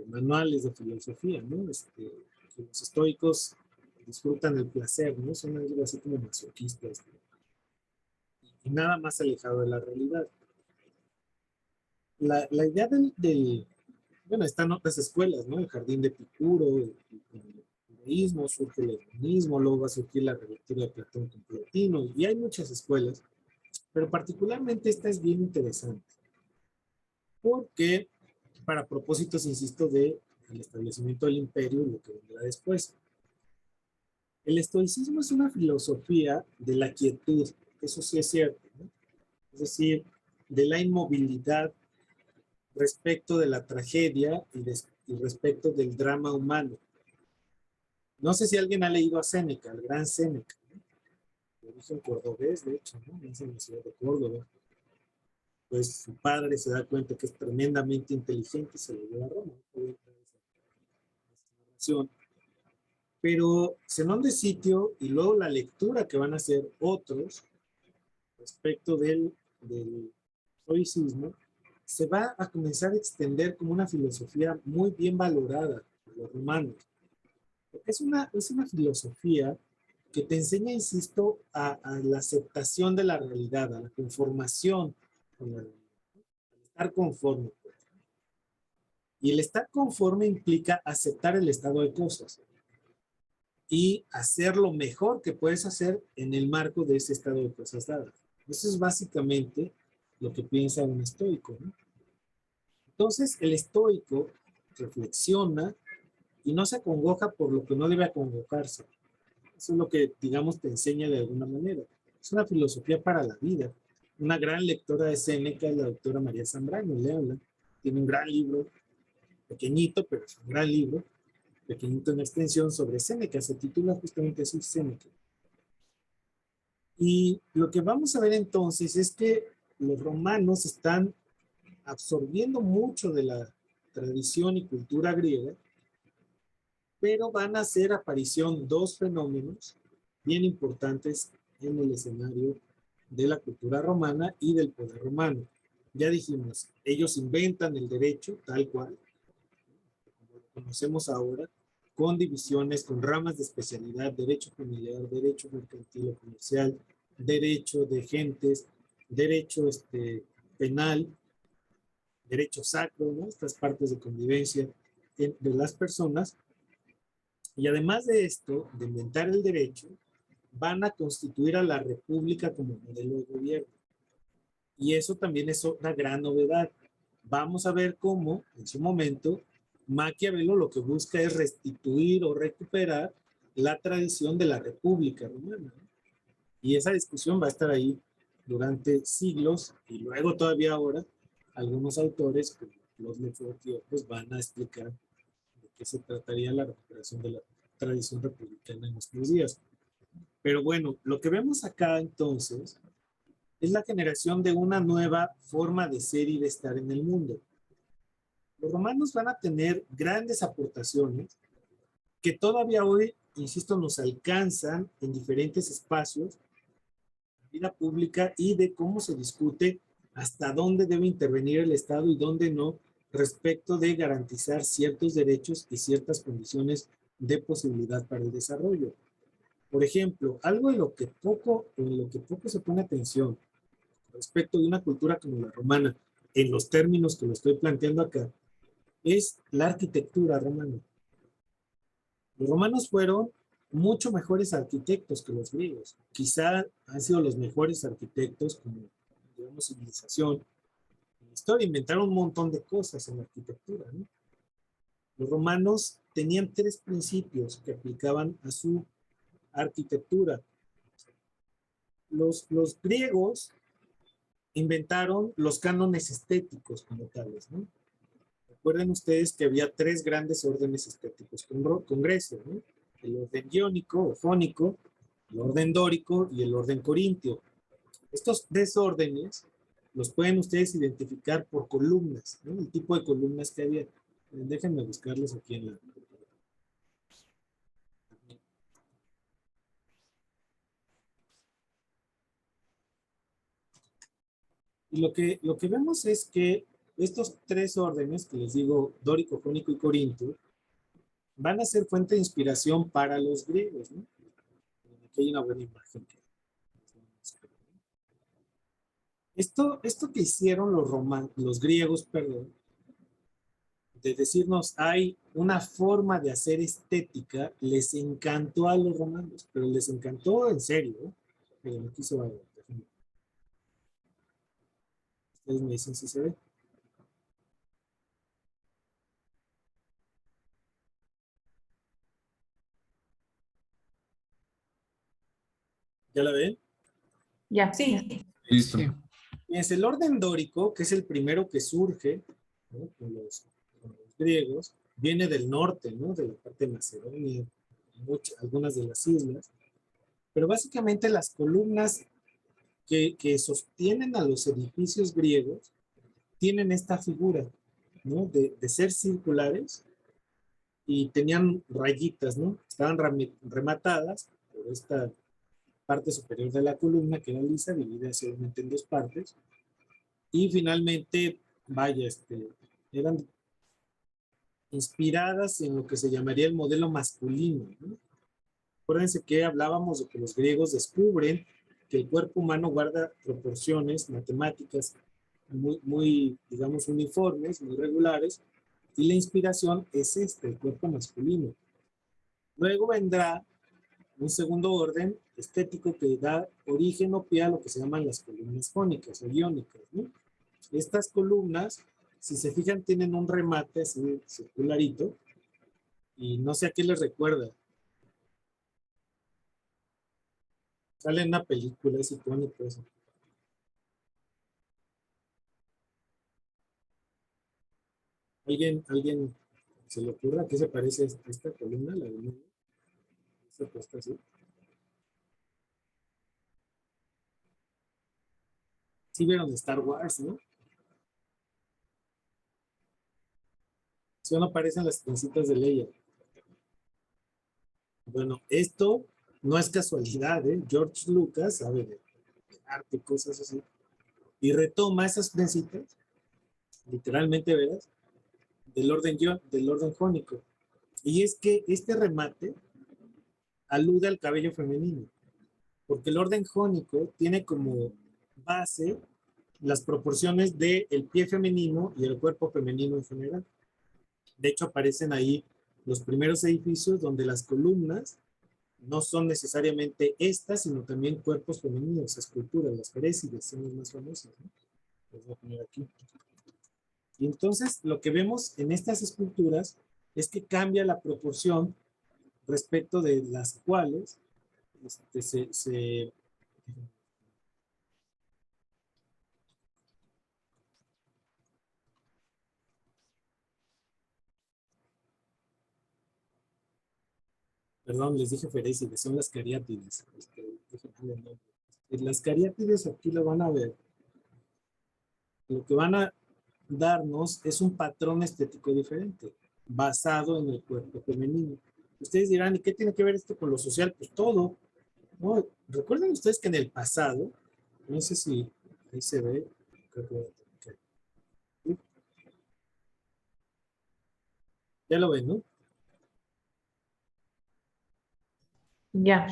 manuales de filosofía, ¿no? Que los estoicos disfrutan el placer, ¿no? Son algo así como masoquistas, ¿no? Y nada más alejado de la realidad. La idea bueno, están otras escuelas, ¿no? El jardín de Epicuro, el judaísmo, surge el hedonismo, luego va a surgir la relectura de Platón con Plotino, y hay muchas escuelas, pero particularmente esta es bien interesante, porque para propósitos, insisto, del establecimiento del imperio y lo que vendrá después. El estoicismo es una filosofía de la quietud, eso sí es cierto, ¿no? Es decir, de la inmovilidad respecto de la tragedia y respecto del drama humano. No sé si alguien ha leído a Séneca, el gran Séneca, ¿no? De origen cordobés, de hecho, ¿no? Es en la ciudad de Córdoba. pues su padre se da cuenta que es tremendamente inteligente y se lo lleva a Roma. Pero Zenón de Sitio y luego la lectura que van a hacer otros respecto del estoicismo, se va a comenzar a extender como una filosofía muy bien valorada por los romanos. Es una filosofía que te enseña, insisto, a la aceptación de la realidad, a la conformación con la realidad, a estar conforme. Y el estar conforme implica aceptar el estado de cosas y hacer lo mejor que puedes hacer en el marco de ese estado de cosas dadas. Eso es básicamente lo que piensa un estoico, ¿no? Entonces, el estoico reflexiona y no se acongoja por lo que no debe acongojarse. Eso es lo que, digamos, te enseña de alguna manera. Es una filosofía para la vida. Una gran lectora de Séneca es la doctora María Zambrano, léanla. Tiene un gran libro, pequeñito, pero es un gran libro, pequeñito en extensión, sobre Séneca. Se titula justamente así, Séneca. Y lo que vamos a ver entonces es que los romanos están absorbiendo mucho de la tradición y cultura griega, pero van a hacer aparición dos fenómenos bien importantes en el escenario de la cultura romana y del poder romano. Ya dijimos, ellos inventan el derecho tal cual, como lo conocemos ahora, con divisiones, con ramas de especialidad, derecho familiar, derecho mercantil o comercial, derecho de gentes, derecho penal, derecho sacro, ¿no? Estas partes de convivencia de las personas. Y además de esto, de inventar el derecho, van a constituir a la república como modelo de gobierno. Y eso también es otra gran novedad. Vamos a ver cómo, en su momento, Maquiavelo lo que busca es restituir o recuperar la tradición de la república romana. Y esa discusión va a estar ahí durante siglos y luego todavía ahora algunos autores, como los Lefort y otros, van a explicar de qué se trataría la recuperación de la tradición republicana en nuestros días. Pero bueno, lo que vemos acá entonces es la generación de una nueva forma de ser y de estar en el mundo. Los romanos van a tener grandes aportaciones que todavía hoy, insisto, nos alcanzan en diferentes espacios de vida pública y de cómo se discute hasta dónde debe intervenir el Estado y dónde no respecto de garantizar ciertos derechos y ciertas condiciones de posibilidad para el desarrollo. Por ejemplo, algo en lo que poco se pone atención respecto de una cultura como la romana, en los términos que lo estoy planteando acá, es la arquitectura romana. Los romanos fueron mucho mejores arquitectos que los griegos. Quizá han sido los mejores arquitectos como, digamos, civilización. En la historia inventaron un montón de cosas en la arquitectura, ¿no? Los romanos tenían tres principios que aplicaban a su arquitectura. Los griegos inventaron los cánones estéticos como tales, ¿no? Recuerden ustedes que había tres grandes órdenes estéticos con Grecia, ¿no? El orden iónico o jónico, el orden dórico y el orden corintio. Estos tres órdenes los pueden ustedes identificar por columnas, ¿no? El tipo de columnas que había. Déjenme buscarles aquí en la... Y lo que vemos es que estos tres órdenes, que les digo, dórico, jónico y corintio, van a ser fuente de inspiración para los griegos, ¿no? Aquí hay una buena imagen. Esto que hicieron los griegos, perdón, de decirnos hay una forma de hacer estética, les encantó a los romanos, pero les encantó en serio, ¿eh? Pero aquí se va a ver. Ustedes me dicen si se ve. ¿Ya la ven? Ya. Sí. Listo. Sí. Es el orden dórico, que es el primero que surge, ¿no? con los griegos, viene del norte, ¿no? De la parte de Macedonia, algunas de las islas. Pero básicamente las columnas que sostienen a los edificios griegos tienen esta figura, ¿no? De ser circulares y tenían rayitas, ¿no? Estaban rematadas por esta parte superior de la columna, que era lisa, dividida solamente en dos partes. Y finalmente, vaya, eran inspiradas en lo que se llamaría el modelo masculino, ¿no? Acuérdense que hablábamos de que los griegos descubren que el cuerpo humano guarda proporciones matemáticas muy, digamos, uniformes, muy regulares, y la inspiración es el cuerpo masculino. Luego vendrá un segundo orden estético que da origen o pie a lo que se llaman las columnas jónicas o iónicas, ¿no? Estas columnas, si se fijan, tienen un remate así circularito, y no sé a qué les recuerda. Sale en una película, es icónico eso. ¿Alguien se le ocurra a qué se parece esta columna, la de medio? Esta puesta así. Sí vieron Star Wars, ¿no? Solo aparecen las trencitas de Leia. Bueno, esto no es casualidad, ¿eh? George Lucas sabe de arte, cosas así, y retoma esas trencitas, literalmente, ¿verdad? Del orden jónico. Y es que este remate alude al cabello femenino, porque el orden jónico tiene como base las proporciones del pie femenino y el cuerpo femenino en general. De hecho, aparecen ahí los primeros edificios donde las columnas no son necesariamente estas, sino también cuerpos femeninos, esculturas, las perésides son las más famosas, ¿no? Los voy a poner aquí. Y entonces, lo que vemos en estas esculturas es que cambia la proporción respecto de las cuales perdón, les dije ferésides, son las cariátides. Las cariátides aquí lo van a ver. Lo que van a darnos es un patrón estético diferente, basado en el cuerpo femenino. Ustedes dirán, ¿y qué tiene que ver esto con lo social? Pues todo, ¿no? Recuerden ustedes que en el pasado, no sé si ahí se ve, ya lo ven, ¿no? Ya.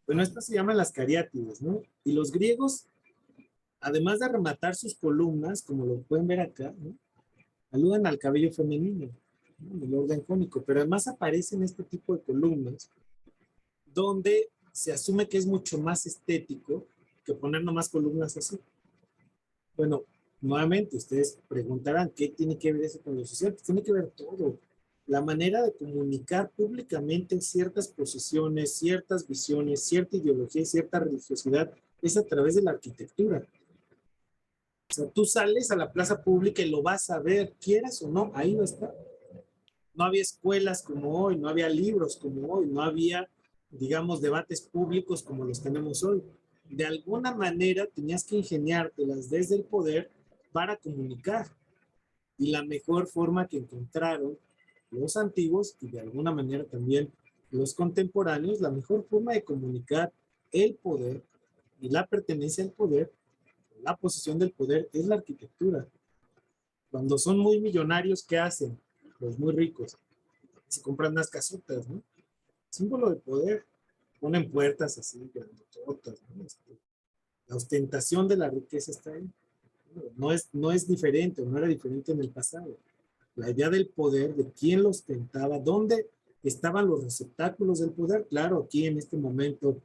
Bueno, estas se llaman las cariátides, ¿no? Y los griegos, además de rematar sus columnas, como lo pueden ver acá, ¿no? Aluden al cabello femenino, ¿no? El orden jónico, pero además aparecen este tipo de columnas donde se asume que es mucho más estético que poner nomás columnas así. Bueno, nuevamente ustedes preguntarán, ¿qué tiene que ver eso con lo social? Pues tiene que ver todo. La manera de comunicar públicamente ciertas posiciones, ciertas visiones, cierta ideología y cierta religiosidad es a través de la arquitectura. O sea, tú sales a la plaza pública y lo vas a ver, quieras o no, ahí va a estar. No había escuelas como hoy, no había libros como hoy, no había, digamos, debates públicos como los tenemos hoy. De alguna manera tenías que ingeniártelas desde el poder para comunicar. Y la mejor forma que encontraron los antiguos y de alguna manera también los contemporáneos, la mejor forma de comunicar el poder y la pertenencia al poder, la posición del poder, es la arquitectura. Cuando son muy millonarios, ¿qué hacen? Los muy ricos se compran unas casotas, ¿no? Símbolo de poder. Ponen puertas así, grandototas, ¿no? La ostentación de la riqueza está ahí. No es diferente, no era diferente en el pasado. La idea del poder, de quién lo ostentaba, dónde estaban los receptáculos del poder, claro, aquí en este momento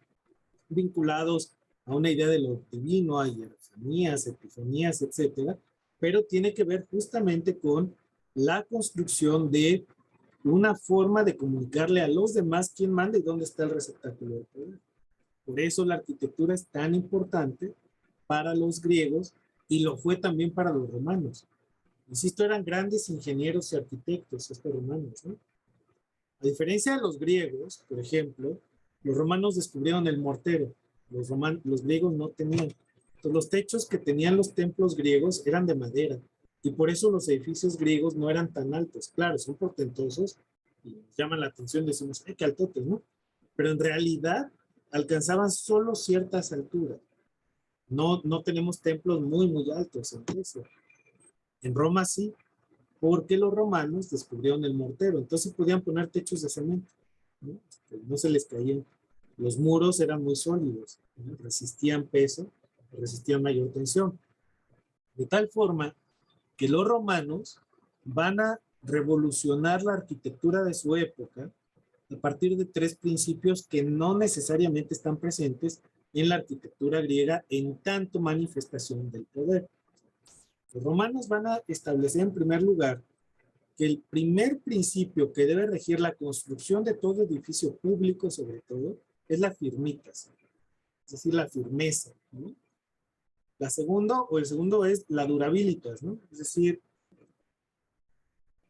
vinculados a una idea de lo divino, a hierofanías, epifanías, etcétera, pero tiene que ver justamente con la construcción de una forma de comunicarle a los demás quién manda y dónde está el receptáculo del poder. Por eso la arquitectura es tan importante para los griegos y lo fue también para los romanos. Insisto, eran grandes ingenieros y arquitectos estos romanos, ¿no? A diferencia de los griegos, por ejemplo, los romanos descubrieron el mortero. Los griegos no tenían. Entonces, los techos que tenían los templos griegos eran de madera y por eso los edificios griegos no eran tan altos. Claro, son portentosos y llaman la atención, decimos, qué altotes, ¿no? Pero en realidad alcanzaban solo ciertas alturas. No tenemos templos muy altos en Grecia. En Roma sí, porque los romanos descubrieron el mortero, entonces podían poner techos de cemento, ¿no? No se les caían. Los muros eran muy sólidos, ¿no? Resistían peso, resistían mayor tensión. De tal forma que los romanos van a revolucionar la arquitectura de su época a partir de tres principios que no necesariamente están presentes en la arquitectura griega en tanto manifestación del poder. Los romanos van a establecer en primer lugar que el primer principio que debe regir la construcción de todo edificio público, sobre todo, es la firmitas, es decir, la firmeza, ¿no? El segundo es la durabilitas, ¿no? Es decir,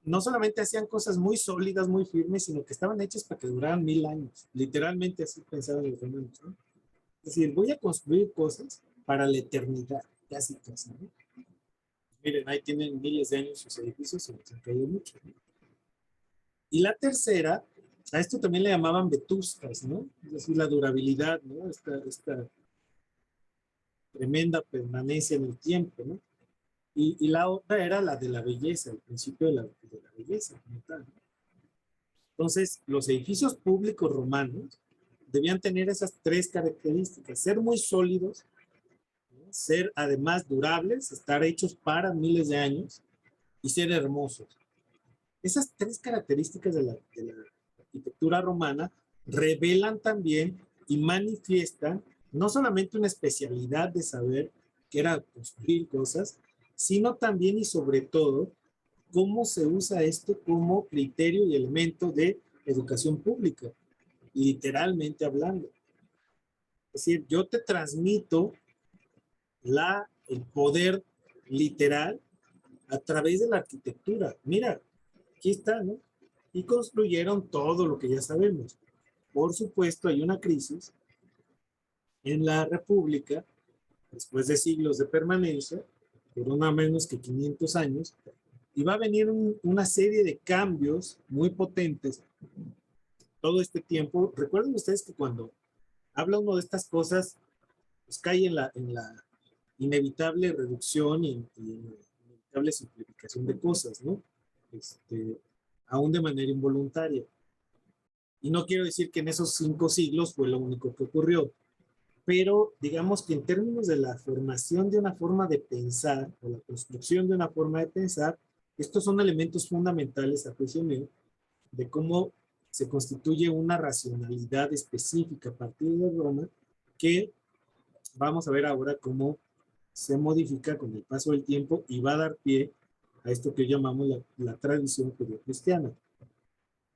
no solamente hacían cosas muy sólidas, muy firmes, sino que estaban hechas para que duraran 1000 años. Literalmente así pensaban los romanos, ¿no? Es decir, voy a construir cosas para la eternidad, casi, ¿no? Miren, ahí tienen miles de años sus edificios, se les han caído mucho, ¿no? Y la tercera, a esto también le llamaban vetustas, ¿no? Es decir, la durabilidad, ¿no? Esta tremenda permanencia en el tiempo, ¿no? Y la otra era la de la belleza, el principio de la belleza, como tal, ¿no? Entonces, los edificios públicos romanos debían tener esas tres características: ser muy sólidos, ¿no? Ser además durables, estar hechos para miles de años y ser hermosos. Esas tres características de la arquitectura romana revelan también y manifiestan no solamente una especialidad de saber que era construir cosas, sino también y sobre todo cómo se usa esto como criterio y elemento de educación pública, literalmente hablando. Es decir, yo te transmito el poder literal a través de la arquitectura. Mira, aquí está, ¿no? Y construyeron todo lo que ya sabemos. Por supuesto, hay una crisis en la República, después de siglos de permanencia, por una menos que 500 años, y va a venir una serie de cambios muy potentes todo este tiempo. Recuerden ustedes que cuando habla uno de estas cosas, pues cae en la inevitable reducción y inevitable simplificación de cosas, ¿no? Aún de manera involuntaria. Y no quiero decir que en esos 5 siglos fue lo único que ocurrió, pero digamos que en términos de la formación de una forma de pensar, o la construcción de una forma de pensar, estos son elementos fundamentales, a juicio mío, de cómo se constituye una racionalidad específica a partir de Roma, que vamos a ver ahora cómo se modifica con el paso del tiempo y va a dar pie a esto que llamamos la tradición judeocristiana.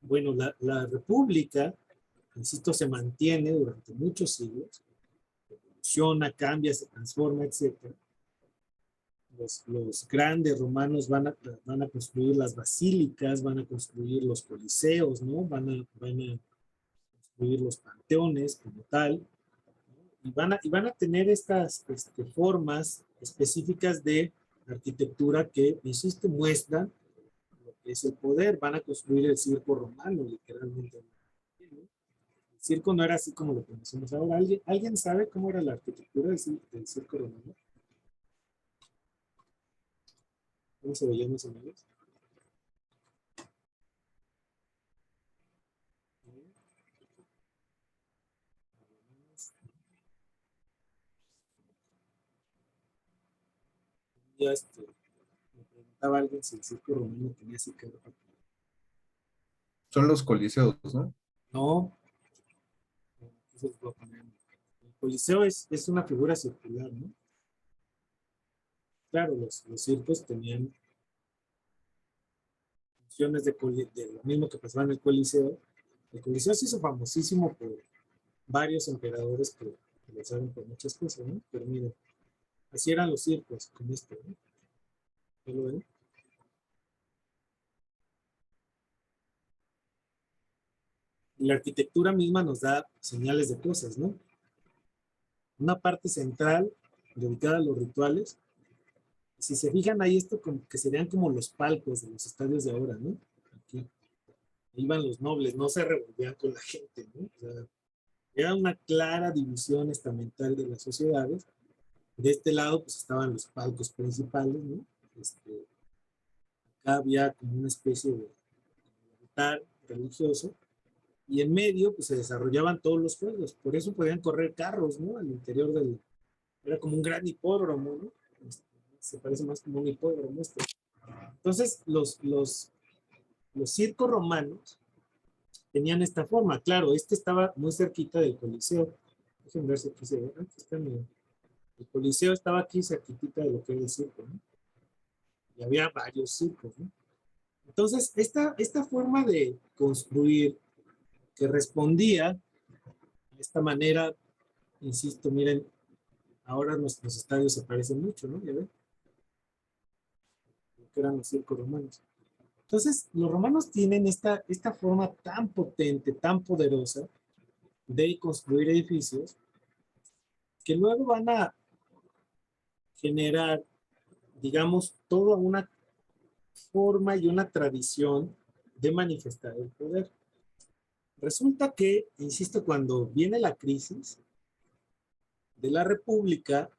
Bueno, la república, insisto, se mantiene durante muchos siglos, evoluciona, cambia, se transforma, etc. Los grandes romanos van a construir las basílicas, van a construir los coliseos, ¿no? Van a construir los panteones como tal, ¿no? Y van a tener estas formas específicas de arquitectura que, insisto, muestran lo que es el poder. Van a construir el circo romano, literalmente, ¿no? El circo no era así como lo conocemos ahora. ¿Alguien sabe cómo era la arquitectura del circo romano? ¿Cómo se veían más o menos? Ya me preguntaba alguien si el circo romano tenía así que... Son los coliseos, ¿no? No, eso es lo que el coliseo es una figura circular, ¿no? Claro, los circos tenían funciones de lo mismo que pasaba en el coliseo. El coliseo se hizo famosísimo por varios emperadores que lo usaron por muchas cosas, ¿no? Pero miren, así eran los circos, como este, ¿no? ¿Ya lo ven? Y la arquitectura misma nos da señales de cosas, ¿no? Una parte central dedicada a los rituales. Si se fijan ahí, esto como que serían como los palcos de los estadios de ahora, ¿no? Aquí iban los nobles, no se revolvían con la gente, ¿no? O sea, era una clara división estamental de las sociedades. De este lado, pues estaban los palcos principales, ¿no? Acá había como una especie de altar religioso, y en medio, pues se desarrollaban todos los juegos. Por eso podían correr carros, ¿no? Al interior del. Era como un gran hipódromo, ¿no? Se parece más como un hipódromo esto. Entonces, los circos romanos tenían esta forma. Claro, este estaba muy cerquita del Coliseo. Déjenme ver si aquí se ve. Aquí está el Coliseo estaba aquí cerquita de lo que era el circo, ¿no? Y había varios circos, ¿no? Entonces, esta forma de construir que respondía de esta manera, insisto, miren, ahora nuestros estadios se parecen mucho, ¿no? Ya ven, lo que eran los circos romanos. Entonces, los romanos tienen esta forma tan potente, tan poderosa de construir edificios que luego van a generar, digamos, toda una forma y una tradición de manifestar el poder. Resulta que, insisto, cuando viene la crisis de la República,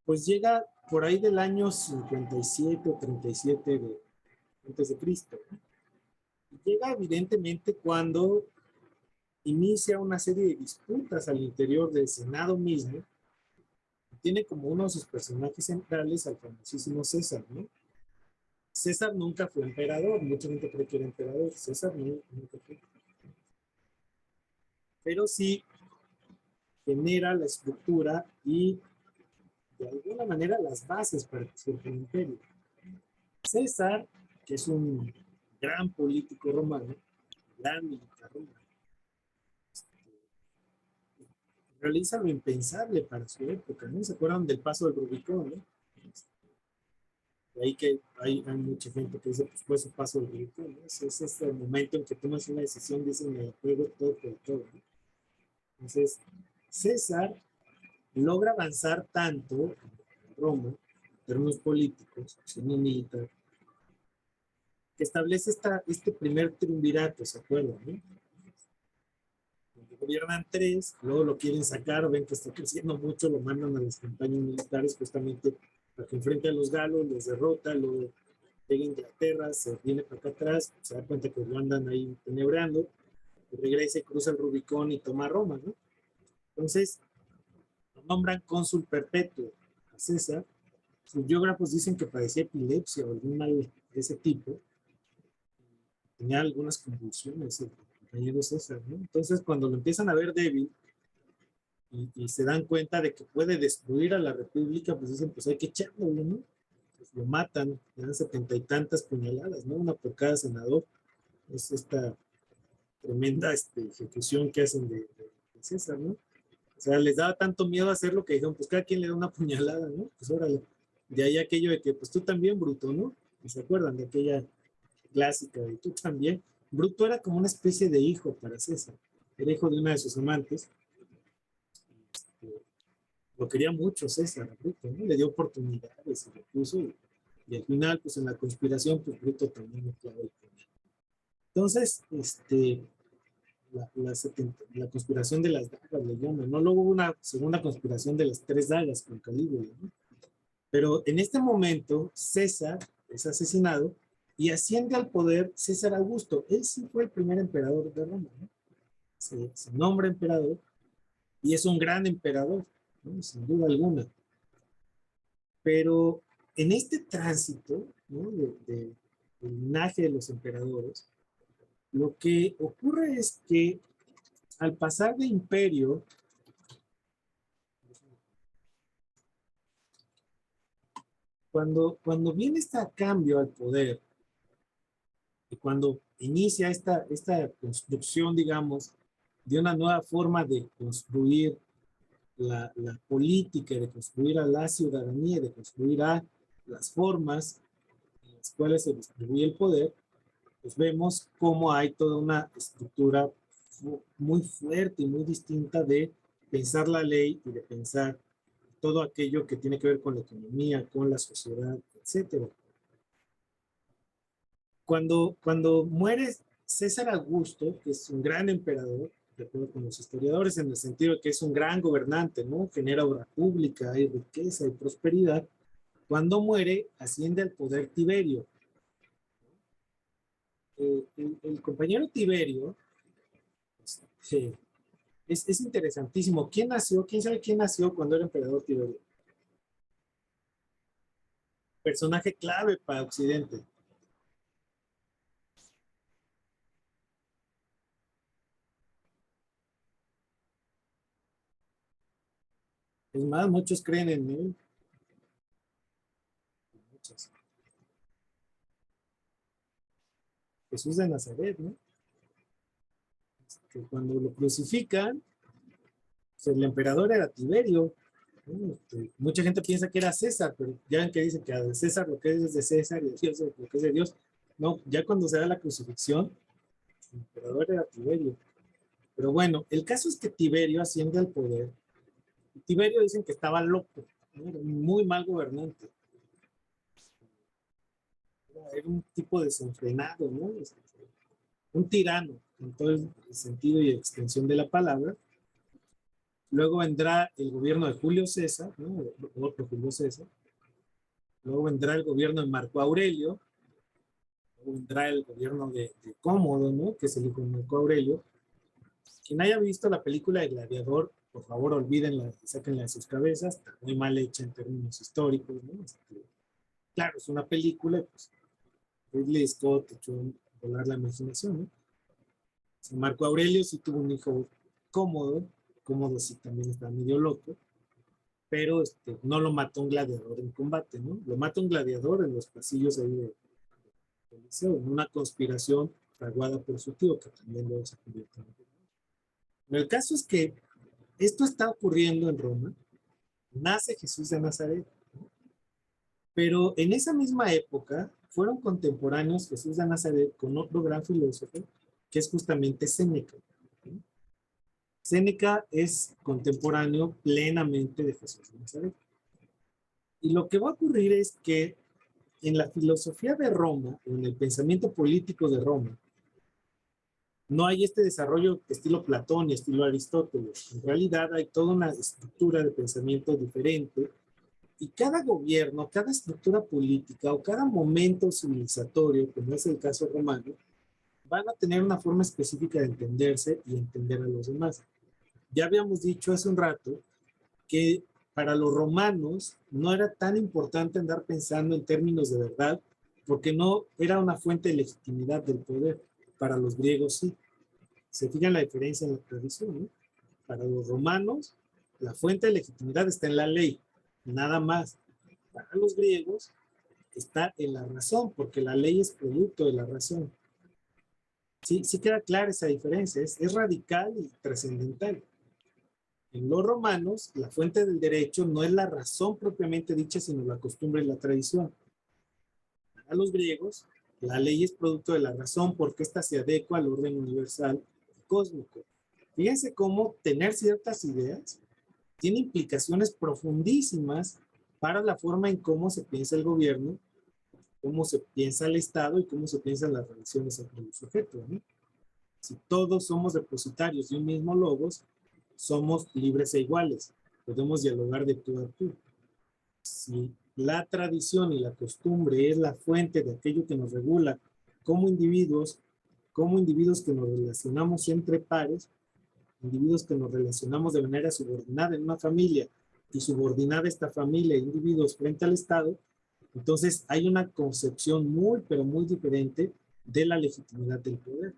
pues llega por ahí del año 57 o 37 antes de Cristo. Y llega evidentemente cuando inicia una serie de disputas al interior del Senado mismo. Tiene como uno de sus personajes centrales al famosísimo César, ¿no? César nunca fue emperador, mucha gente cree que era emperador, César nunca fue. Pero sí genera la estructura y de alguna manera las bases para que surja el imperio. César, que es un gran político romano, gran militar romano, realiza lo impensable para su época, ¿no? ¿Se acuerdan del paso del Rubicón, no? De ahí que hay mucha gente que dice, pues fue su paso del Rubicón, ¿no? Es este momento en que tomas una decisión, dicen, me juego todo por todo, ¿no? Entonces, César logra avanzar tanto en Roma, en términos políticos, siendo militar, que establece este primer triunvirato, ¿se acuerdan, no? Gobiernan tres, luego lo quieren sacar, ven que está creciendo mucho, lo mandan a las campañas militares justamente para que enfrente a los galos, los derrota, luego llega a Inglaterra, se viene para acá atrás, se da cuenta que lo andan ahí tenebrando, y regresa y cruza el Rubicón y toma Roma, ¿no? Entonces, lo nombran cónsul perpetuo a César. Sus biógrafos dicen que padecía epilepsia o algún mal de ese tipo, tenía algunas convulsiones el compañero César, ¿no? Entonces, cuando lo empiezan a ver débil y se dan cuenta de que puede destruir a la República, pues dicen, pues hay que echarlo, ¿no? Pues lo matan, le dan 70 y tantas puñaladas, ¿no? Una por cada senador. Es esta tremenda ejecución que hacen de César, ¿no? O sea, les daba tanto miedo hacerlo que dijeron, pues cada quien le da una puñalada, ¿no? Pues órale. De ahí aquello de que, pues tú también, Bruto, ¿no? ¿Y se acuerdan de aquella clásica de tú también? Bruto era como una especie de hijo para César. Era hijo de una de sus amantes. Lo quería mucho César, Bruto, ¿no? Le dio oportunidades y lo puso. Y al final, pues en la conspiración, pues Bruto también lo clavó el poder. Entonces, la conspiración de las dagas le llaman, ¿no? Luego hubo una segunda conspiración de las 3 dagas con Calígula, ¿no? Pero en este momento, César es asesinado y asciende al poder César Augusto. Él sí fue el primer emperador de Roma, ¿no? Se nombra emperador y es un gran emperador, ¿no? Sin duda alguna. Pero en este tránsito, ¿no? del linaje de los emperadores, lo que ocurre es que al pasar de imperio, cuando viene este cambio al poder, y cuando inicia esta construcción, digamos, de una nueva forma de construir la política, de construir a la ciudadanía, de construir a las formas en las cuales se distribuye el poder, pues vemos cómo hay toda una estructura muy fuerte y muy distinta de pensar la ley y de pensar todo aquello que tiene que ver con la economía, con la sociedad, etcétera. Cuando muere César Augusto, que es un gran emperador, de acuerdo con los historiadores, en el sentido de que es un gran gobernante, ¿no? Genera obra pública, hay riqueza y prosperidad. Cuando muere, asciende al poder Tiberio. El compañero Tiberio es interesantísimo. ¿Quién nació? ¿Quién sabe quién nació cuando era emperador Tiberio? Personaje clave para Occidente. Es más, muchos creen en él. Muchos. Jesús de Nazaret, ¿no? Que cuando lo crucifican, pues el emperador era Tiberio. ¿No? Mucha gente piensa que era César, pero ya ven que dicen que a César lo que es de César y a Dios lo que es de Dios. No, ya cuando se da la crucifixión, el emperador era Tiberio. Pero bueno, el caso es que Tiberio asciende al poder. Tiberio dicen que estaba loco, ¿no? Era un muy mal gobernante. Era un tipo desenfrenado, ¿no? Un tirano, en todo el sentido y extensión de la palabra. Luego vendrá el gobierno de Julio César, ¿no? Otro Julio César. Luego vendrá el gobierno de Marco Aurelio. Luego vendrá el gobierno de Cómodo, ¿no? Que es el hijo de Marco Aurelio. Quien haya visto la película de Gladiador, por favor olvídenla, sáquenla de sus cabezas, está muy mal hecha en términos históricos, ¿no? Claro, es una película, pues Ridley Scott echó a volar la imaginación, ¿no? Marco Aurelio sí tuvo un hijo Cómodo, Cómodo sí también está medio loco, pero no lo mató un gladiador en combate, ¿no? Lo mata un gladiador en los pasillos ahí del liceo, en una conspiración fraguada por su tío, que también luego se convierte en el caso es que esto está ocurriendo en Roma, nace Jesús de Nazaret, ¿no? Pero en esa misma época fueron contemporáneos Jesús de Nazaret con otro gran filósofo, que es justamente Séneca, ¿no? Séneca es contemporáneo plenamente de Jesús de Nazaret. Y lo que va a ocurrir es que en la filosofía de Roma, en el pensamiento político de Roma, no hay este desarrollo estilo Platón y estilo Aristóteles. En realidad hay toda una estructura de pensamiento diferente y cada gobierno, cada estructura política o cada momento civilizatorio, como es el caso romano, van a tener una forma específica de entenderse y entender a los demás. Ya habíamos dicho hace un rato que para los romanos no era tan importante andar pensando en términos de verdad, porque no era una fuente de legitimidad del poder. Para los griegos sí. Se fijan la diferencia en la tradición, ¿no? Para los romanos, la fuente de legitimidad está en la ley, nada más. Para los griegos está en la razón, porque la ley es producto de la razón. Sí, sí queda clara esa diferencia, es radical y trascendental. En los romanos, la fuente del derecho no es la razón propiamente dicha, sino la costumbre y la tradición. Para los griegos, la ley es producto de la razón porque ésta se adecua al orden universal cósmico. Fíjense cómo tener ciertas ideas tiene implicaciones profundísimas para la forma en cómo se piensa el gobierno, cómo se piensa el Estado y cómo se piensan las relaciones entre los sujetos, ¿no? Si todos somos depositarios de un mismo logos, somos libres e iguales. Podemos dialogar de tú a tú. Si la tradición y la costumbre es la fuente de aquello que nos regula como individuos que nos relacionamos entre pares, individuos que nos relacionamos de manera subordinada en una familia y subordinada esta familia e individuos frente al Estado, entonces hay una concepción muy, pero muy diferente de la legitimidad del poder.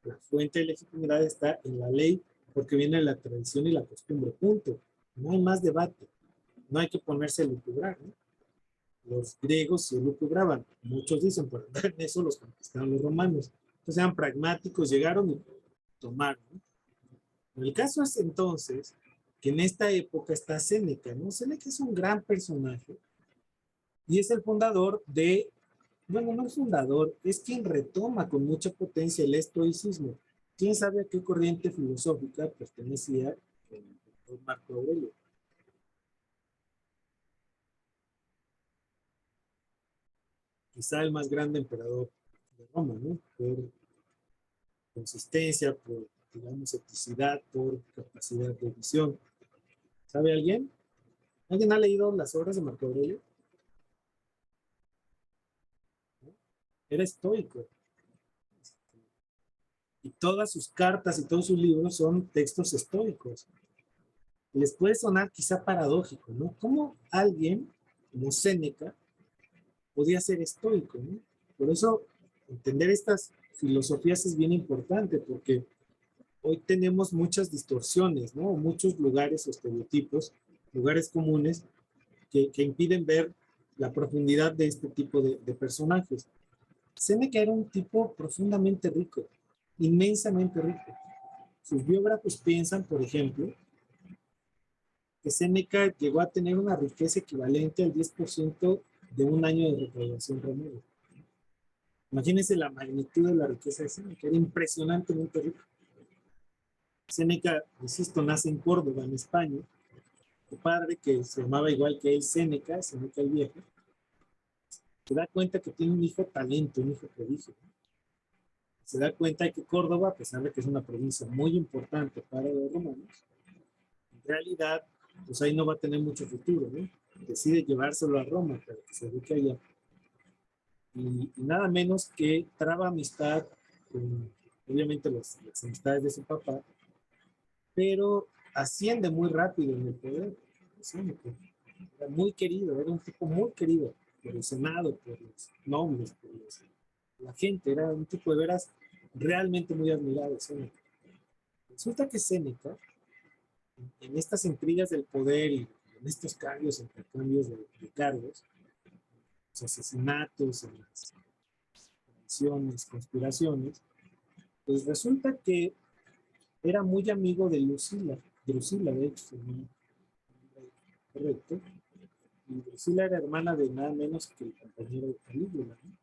La fuente de legitimidad está en la ley porque viene de la tradición y la costumbre, punto. No hay más debate. No hay que ponerse a lucubrar, ¿no? Los griegos se lucubraban. Muchos dicen, por en eso los conquistaron los romanos. Entonces eran pragmáticos, llegaron y tomaron, ¿no? El caso es entonces que en esta época está Séneca, ¿no? Séneca es un gran personaje y es el fundador de, bueno, no es fundador, es quien retoma con mucha potencia el estoicismo. ¿Quién sabe a qué corriente filosófica pertenecía el Marco Aurelio? quizá el más grande emperador de Roma, ¿no? Por consistencia, por, digamos, eticidad, por capacidad de visión. ¿Sabe alguien? ¿Alguien ha leído las obras de Marco Aurelio? ¿No? Era estoico. Y todas sus cartas y todos sus libros son textos estoicos. Les puede sonar quizá paradójico, ¿no? ¿Cómo alguien como Séneca podía ser estoico, ¿no? Por eso entender estas filosofías es bien importante, porque hoy tenemos muchas distorsiones, ¿no? Muchos lugares o estereotipos, lugares comunes que impiden ver la profundidad de este tipo de personajes. Séneca era un tipo profundamente rico, inmensamente rico. Sus biógrafos piensan, por ejemplo, que Séneca llegó a tener una riqueza equivalente al 10% de un año de recaudación promedio. Imagínense la magnitud de la riqueza de Séneca, era impresionantemente rico. Séneca, insisto, nace en Córdoba, en España. Su padre, que se llamaba igual que él, Séneca el Viejo, se da cuenta que tiene un hijo talento, un hijo prodigio. Se da cuenta de que Córdoba, a pesar de que es una provincia muy importante para los romanos, en realidad, pues ahí no va a tener mucho futuro, ¿no? Decide llevárselo a Roma para que se eduque allá. Y nada menos que traba amistad con, obviamente, las amistades de su papá, pero asciende muy rápido en el poder. Era muy querido, era un tipo muy querido por el Senado, por los nobles, por la gente, era un tipo de veras realmente muy admirado, Séneca. Resulta que Séneca, en estas intrigas del poder y en estos cambios, intercambios de cargos, los asesinatos, las traiciones, conspiraciones, pues resulta que era muy amigo de Drusila, de hecho, correcto, y Drusila era hermana de nada menos que el compañero de Calígula, ¿no?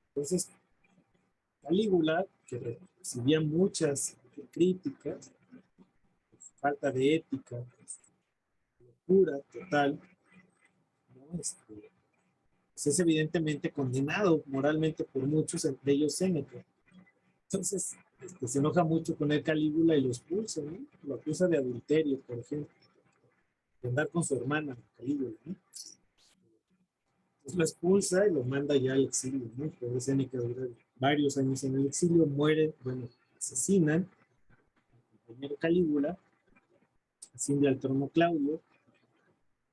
Entonces, Calígula, que recibía muchas críticas, falta de ética, locura total, ¿no? Pues es evidentemente condenado moralmente por muchos, entre ellos Séneca. Entonces, se enoja mucho con el Calígula y lo expulsa, ¿no? Lo acusa de adulterio, por ejemplo, de andar con su hermana, Calígula, ¿no? Entonces lo expulsa y lo manda ya al exilio, ¿no? Pobre Séneca dura varios años en el exilio, muere, bueno, asesinan al compañero Calígula, asciende al trono Claudio,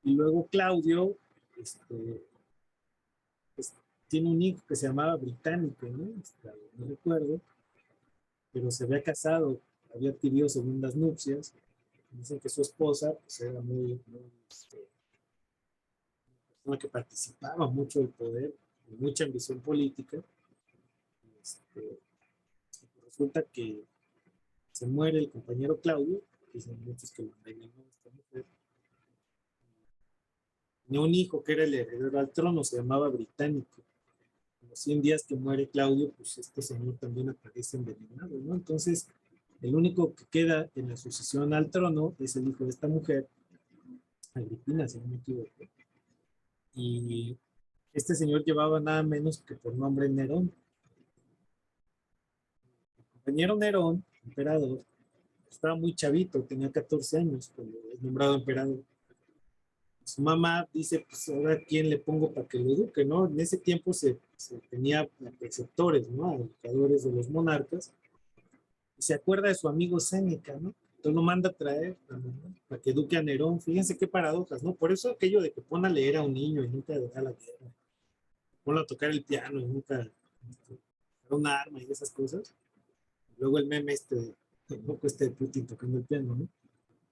y luego Claudio, pues, tiene un hijo que se llamaba Británico, ¿no? No recuerdo, pero se había casado, había adquirido segundas nupcias. Dicen que su esposa pues, era una que participaba mucho del poder, de mucha ambición política. Resulta que se muere el compañero Claudio, dicen muchos que lo envenenó esta mujer. Tenía un hijo que era el heredero al trono, se llamaba Británico. A los 100 días que muere Claudio, pues este señor también aparece envenenado, ¿no? Entonces, el único que queda en la sucesión al trono es el hijo de esta mujer, Agripina, si no me equivoco. Y este señor llevaba nada menos que por nombre Nerón. El compañero Nerón, emperador, estaba muy chavito, tenía 14 años cuando es nombrado emperador. Su mamá dice, pues ahora quién le pongo para que lo eduque, ¿no? En ese tiempo se tenía preceptores, ¿no? Educadores de los monarcas. Y se acuerda de su amigo Séneca, ¿no? Entonces lo manda a traer, ¿no? Para que eduque a Nerón. Fíjense qué paradojas, ¿no? Por eso aquello de que pone a leer a un niño y nunca le da la guerra. Ponlo a tocar el piano y nunca una arma y esas cosas. Luego el meme loco de Putin tocando el piano, ¿no?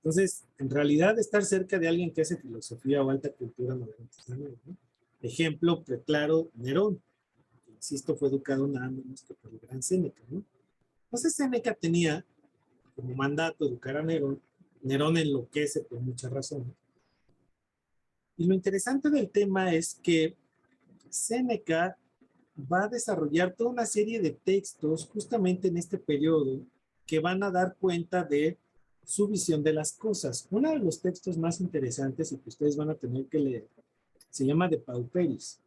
Entonces, en realidad, estar cerca de alguien que hace filosofía o alta cultura no es nada, ¿no? Ejemplo claro, Nerón, que, insisto, fue educado nada menos que por el gran Séneca, ¿no? Entonces, Séneca tenía como mandato educar a Nerón. Nerón enloquece por muchas razones. Y lo interesante del tema es que Séneca va a desarrollar toda una serie de textos justamente en este periodo que van a dar cuenta de su visión de las cosas. Uno de los textos más interesantes y que ustedes van a tener que leer se llama De Pauperis.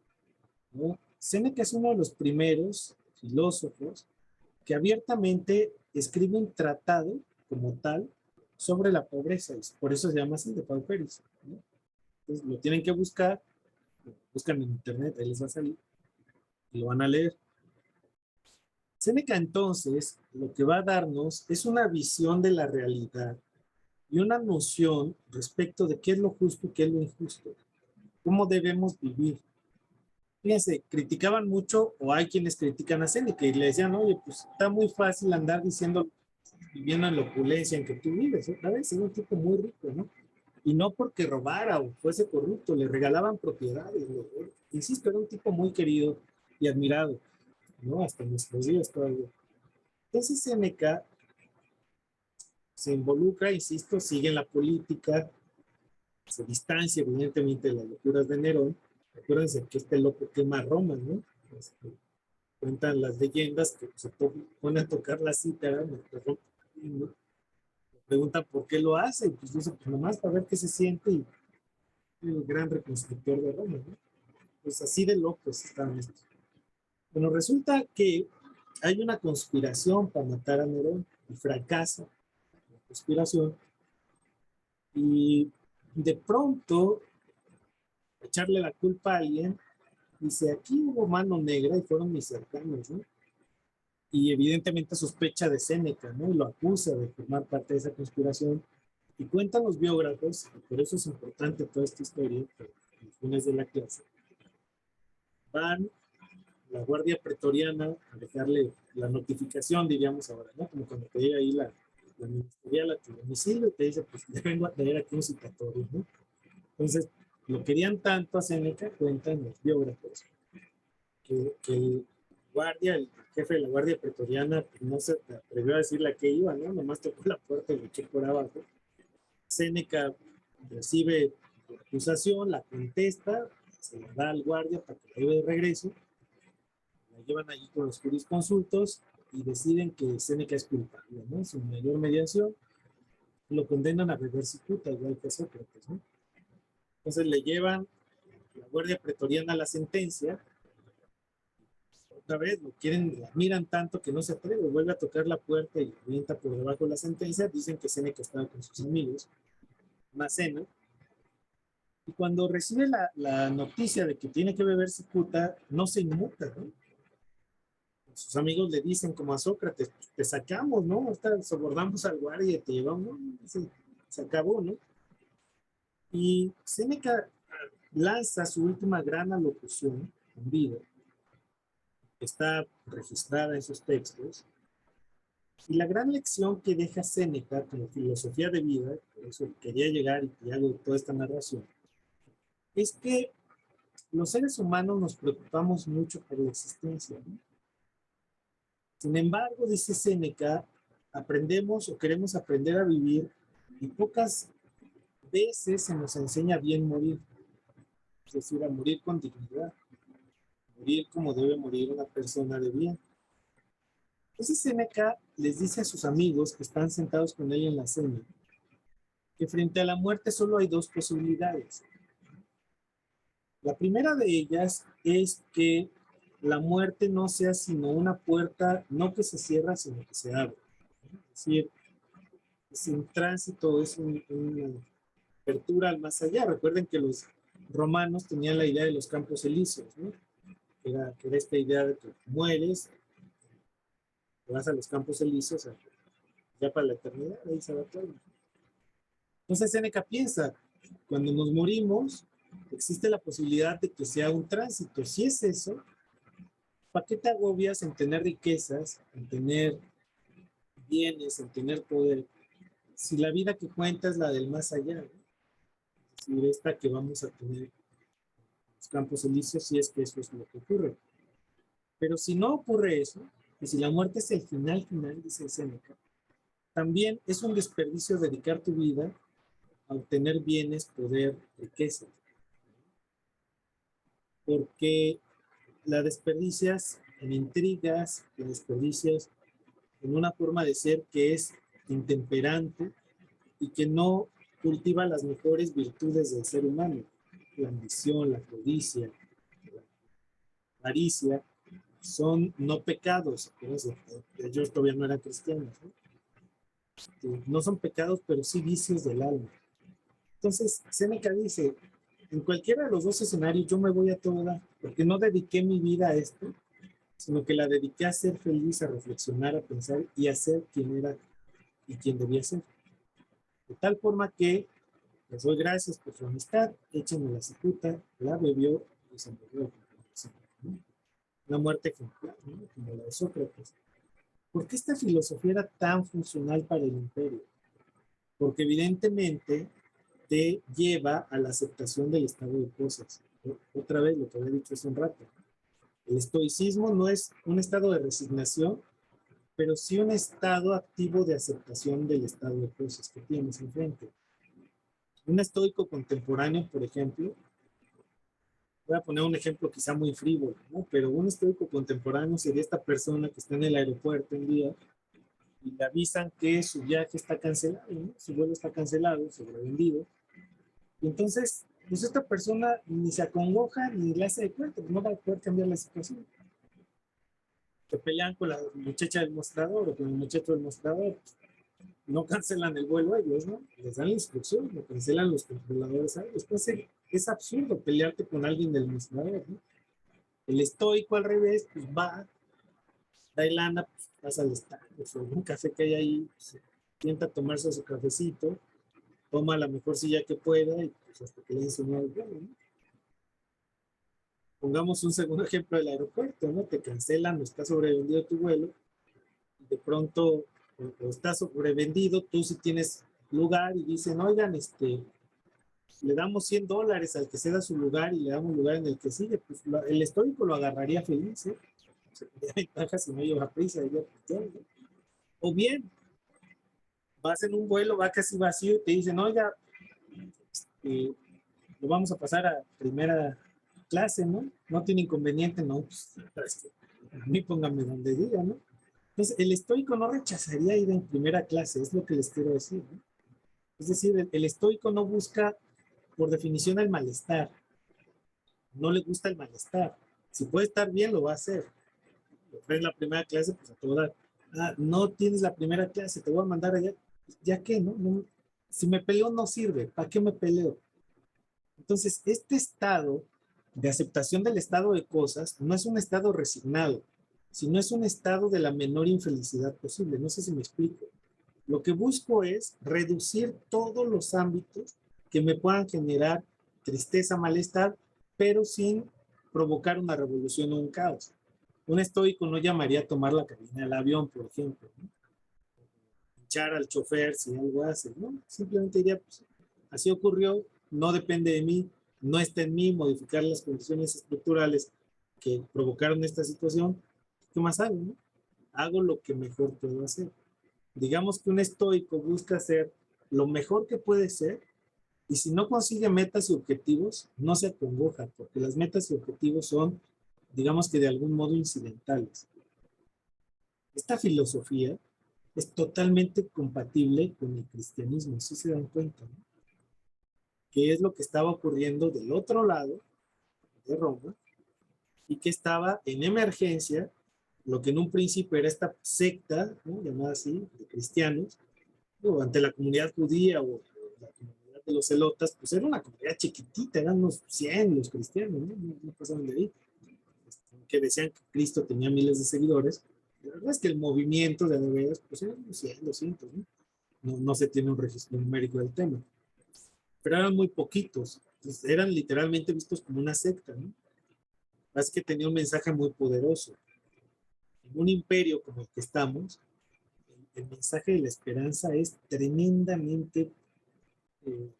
¿no? Séneca es uno de los primeros filósofos que abiertamente escribe un tratado como tal sobre la pobreza. Por eso se llama así, de pauperis, ¿no? Entonces lo tienen que buscar, buscan en internet, ahí les va a salir, y lo van a leer. Séneca entonces lo que va a darnos es una visión de la realidad y una noción respecto de qué es lo justo y qué es lo injusto, cómo debemos vivir. Fíjense, criticaban mucho, o hay quienes critican a Séneca y le decían, oye, pues está muy fácil andar diciendo, viviendo en la opulencia en que tú vives, otra vez, es un tipo muy rico, ¿no? Y no porque robara o fuese corrupto, le regalaban propiedades. Insisto, era un tipo muy querido y admirado, ¿no? Hasta nuestros días todavía. Entonces Séneca se involucra, insisto, sigue en la política, se distancia evidentemente de las locuras de Nerón. Acuérdense que este loco quema Roma, ¿no? Cuentan las leyendas que se pone a tocar la cítara, ¿no? Preguntan por qué lo hace, y pues dice, pues nomás para ver qué se siente, y el gran reconstructor de Roma, ¿no? Pues así de locos están estos. Bueno, resulta que hay una conspiración para matar a Nerón y fracasa la conspiración, y de pronto echarle la culpa a alguien, dice, aquí hubo mano negra y fueron mis cercanos, ¿no? Y evidentemente sospecha de Séneca, ¿no? Y lo acusa de formar parte de esa conspiración. Y cuentan los biógrafos, y por eso es importante toda esta historia, en los fines de la clase, van la guardia pretoriana a dejarle la notificación, diríamos ahora, ¿no? Como cuando te llega ahí la ministerial a tu domicilio y te dice, pues le vengo a traer aquí un citatorio, ¿no? Entonces, lo querían tanto a Séneca, cuentan los biógrafos, que el guardia, el jefe de la guardia pretoriana, pues no se atrevió a decirle a qué iba, ¿no? Nomás tocó la puerta y le echó por abajo. Séneca recibe la acusación, la contesta, se la da al guardia para que la lleve de regreso, la llevan allí con los jurisconsultos y deciden que Séneca es culpable, ¿no? Sin mayor mediación, lo condenan a beber cicuta, igual que Sócrates, ¿no? Entonces le llevan la guardia pretoriana a la sentencia. Otra vez lo quieren, la miran tanto que no se atreve, vuelve a tocar la puerta y avienta por debajo la sentencia. Dicen que Séneca estaba con sus amigos, una cena, y cuando recibe la noticia de que tiene que beber cicuta, no se inmuta, ¿no? Sus amigos le dicen como a Sócrates, te sacamos, ¿no? Hasta sobordamos al guardia y te llevamos, ¿no? Se acabó, ¿no? Y Séneca lanza su última gran alocución en vida, que está registrada en sus textos, y la gran lección que deja Séneca como filosofía de vida, por eso quería llegar y hago toda esta narración, es que los seres humanos nos preocupamos mucho por la existencia, ¿no? Sin embargo, dice Séneca, aprendemos o queremos aprender a vivir y pocas veces se nos enseña bien morir, es decir, a morir con dignidad, morir como debe morir una persona de bien. Entonces Séneca les dice a sus amigos que están sentados con él en la cena que frente a la muerte solo hay dos posibilidades. La primera de ellas es que la muerte no sea sino una puerta, no que se cierra, sino que se abre. Es decir, es un tránsito, es una apertura al más allá. Recuerden que los romanos tenían la idea de los campos elíseos, ¿no? Que era esta idea de que mueres, te vas a los campos elíseos, ya para la eternidad, ahí se va todo. Entonces Séneca piensa, cuando nos morimos, existe la posibilidad de que sea un tránsito. Si es eso, ¿para qué te agobias en tener riquezas, en tener bienes, en tener poder? Si la vida que cuenta es la del más allá, ¿no? Es decir, esta que vamos a tener los campos elíseos, si es que eso es lo que ocurre. Pero si no ocurre eso, y si la muerte es el final, dice Séneca, también es un desperdicio dedicar tu vida a obtener bienes, poder, riqueza. Porque la desperdicias en intrigas, la desperdicias en una forma de ser que es intemperante y que no cultiva las mejores virtudes del ser humano, la ambición, la codicia, avaricia, son no pecados. Ellos todavía no eran cristianos, ¿no? No son pecados, pero sí vicios del alma. Entonces, Séneca dice, en cualquiera de los dos escenarios yo me voy a todo dar, porque no dediqué mi vida a esto, sino que la dediqué a ser feliz, a reflexionar, a pensar y a ser quien era y quien debía ser. De tal forma que les doy gracias por su amistad, échenme la cicuta, la bebió y se murió. ¿No? Una muerte ejemplar, ¿no? Como la de Sócrates. ¿Por qué esta filosofía era tan funcional para el imperio? Porque evidentemente te lleva a la aceptación del estado de cosas. Otra vez lo que había dicho hace un rato. El estoicismo no es un estado de resignación, pero sí un estado activo de aceptación del estado de cosas que tienes enfrente. Un estoico contemporáneo, por ejemplo, voy a poner un ejemplo quizá muy frívolo, ¿no? Pero un estoico contemporáneo sería esta persona que está en el aeropuerto un día y le avisan que su viaje está cancelado, ¿no? Su vuelo está cancelado, sobrevendido. Y entonces, pues esta persona ni se acongoja ni le hace de cuenta, pues no va a poder cambiar la situación. Se pelean con la muchacha del mostrador o con el muchacho del mostrador, no cancelan el vuelo ellos, ¿no? Les dan la instrucción, lo cancelan los controladores. Entonces es absurdo pelearte con alguien del mostrador, ¿no? El estoico al revés, pues va, da el lana, pues pasa al estadio, pues, un café que hay ahí, pues, intenta tomarse su cafecito, toma la mejor silla que pueda y pues hasta que le enseñó el vuelo, ¿no? Pongamos un segundo ejemplo del aeropuerto, ¿no? Te cancelan o está sobrevendido tu vuelo y de pronto o está sobrevendido, tú sí tienes lugar y dicen, oigan, le damos $100 al que ceda su lugar y le damos lugar en el que sigue, pues el estoico lo agarraría feliz, ¿eh? Se tendría ventaja si no lleva prisa. O bien, vas en un vuelo, va casi vacío y te dicen, oiga, lo vamos a pasar a primera clase, ¿no? No tiene inconveniente, no, pues a mí pónganme donde diga, ¿no? Entonces, el estoico no rechazaría ir en primera clase, es lo que les quiero decir, ¿no? Es decir, el estoico no busca, por definición, el malestar. No le gusta el malestar. Si puede estar bien, lo va a hacer. Lo traes la primera clase, pues a todo dar. Ah, no tienes la primera clase, te voy a mandar allá. ¿Ya qué, no? Si me peleo no sirve, ¿para qué me peleo? Entonces, este estado de aceptación del estado de cosas no es un estado resignado, sino es un estado de la menor infelicidad posible. No sé si me explico. Lo que busco es reducir todos los ámbitos que me puedan generar tristeza, malestar, pero sin provocar una revolución o un caos. Un estoico no llamaría a tomar la cabina del avión, por ejemplo, ¿no? Echar al chofer si algo hace, ¿no? Simplemente diría, pues, así ocurrió, no depende de mí, no está en mí modificar las condiciones estructurales que provocaron esta situación. ¿Qué más hago, no? Hago lo que mejor puedo hacer. Digamos que un estoico busca hacer lo mejor que puede ser y si no consigue metas y objetivos, no se acongoja, porque las metas y objetivos son, digamos que de algún modo incidentales. Esta filosofía es totalmente compatible con el cristianismo, si se dan cuenta, ¿no? Que es lo que estaba ocurriendo del otro lado de Roma y que estaba en emergencia, lo que en un principio era esta secta, ¿no? Llamada así, de cristianos, ¿no? Ante la comunidad judía o la comunidad de los celotas, pues era una comunidad chiquitita, eran unos 100 los cristianos, ¿no? No pasaban de ahí, que decían que Cristo tenía miles de seguidores. La verdad es que el movimiento de veras, pues eran 100, 200, ¿no? No se tiene un registro numérico del tema, pero eran muy poquitos, entonces, eran literalmente vistos como una secta, ¿no? Es que tenía un mensaje muy poderoso. En un imperio como el que estamos, el mensaje de la esperanza es tremendamente eh,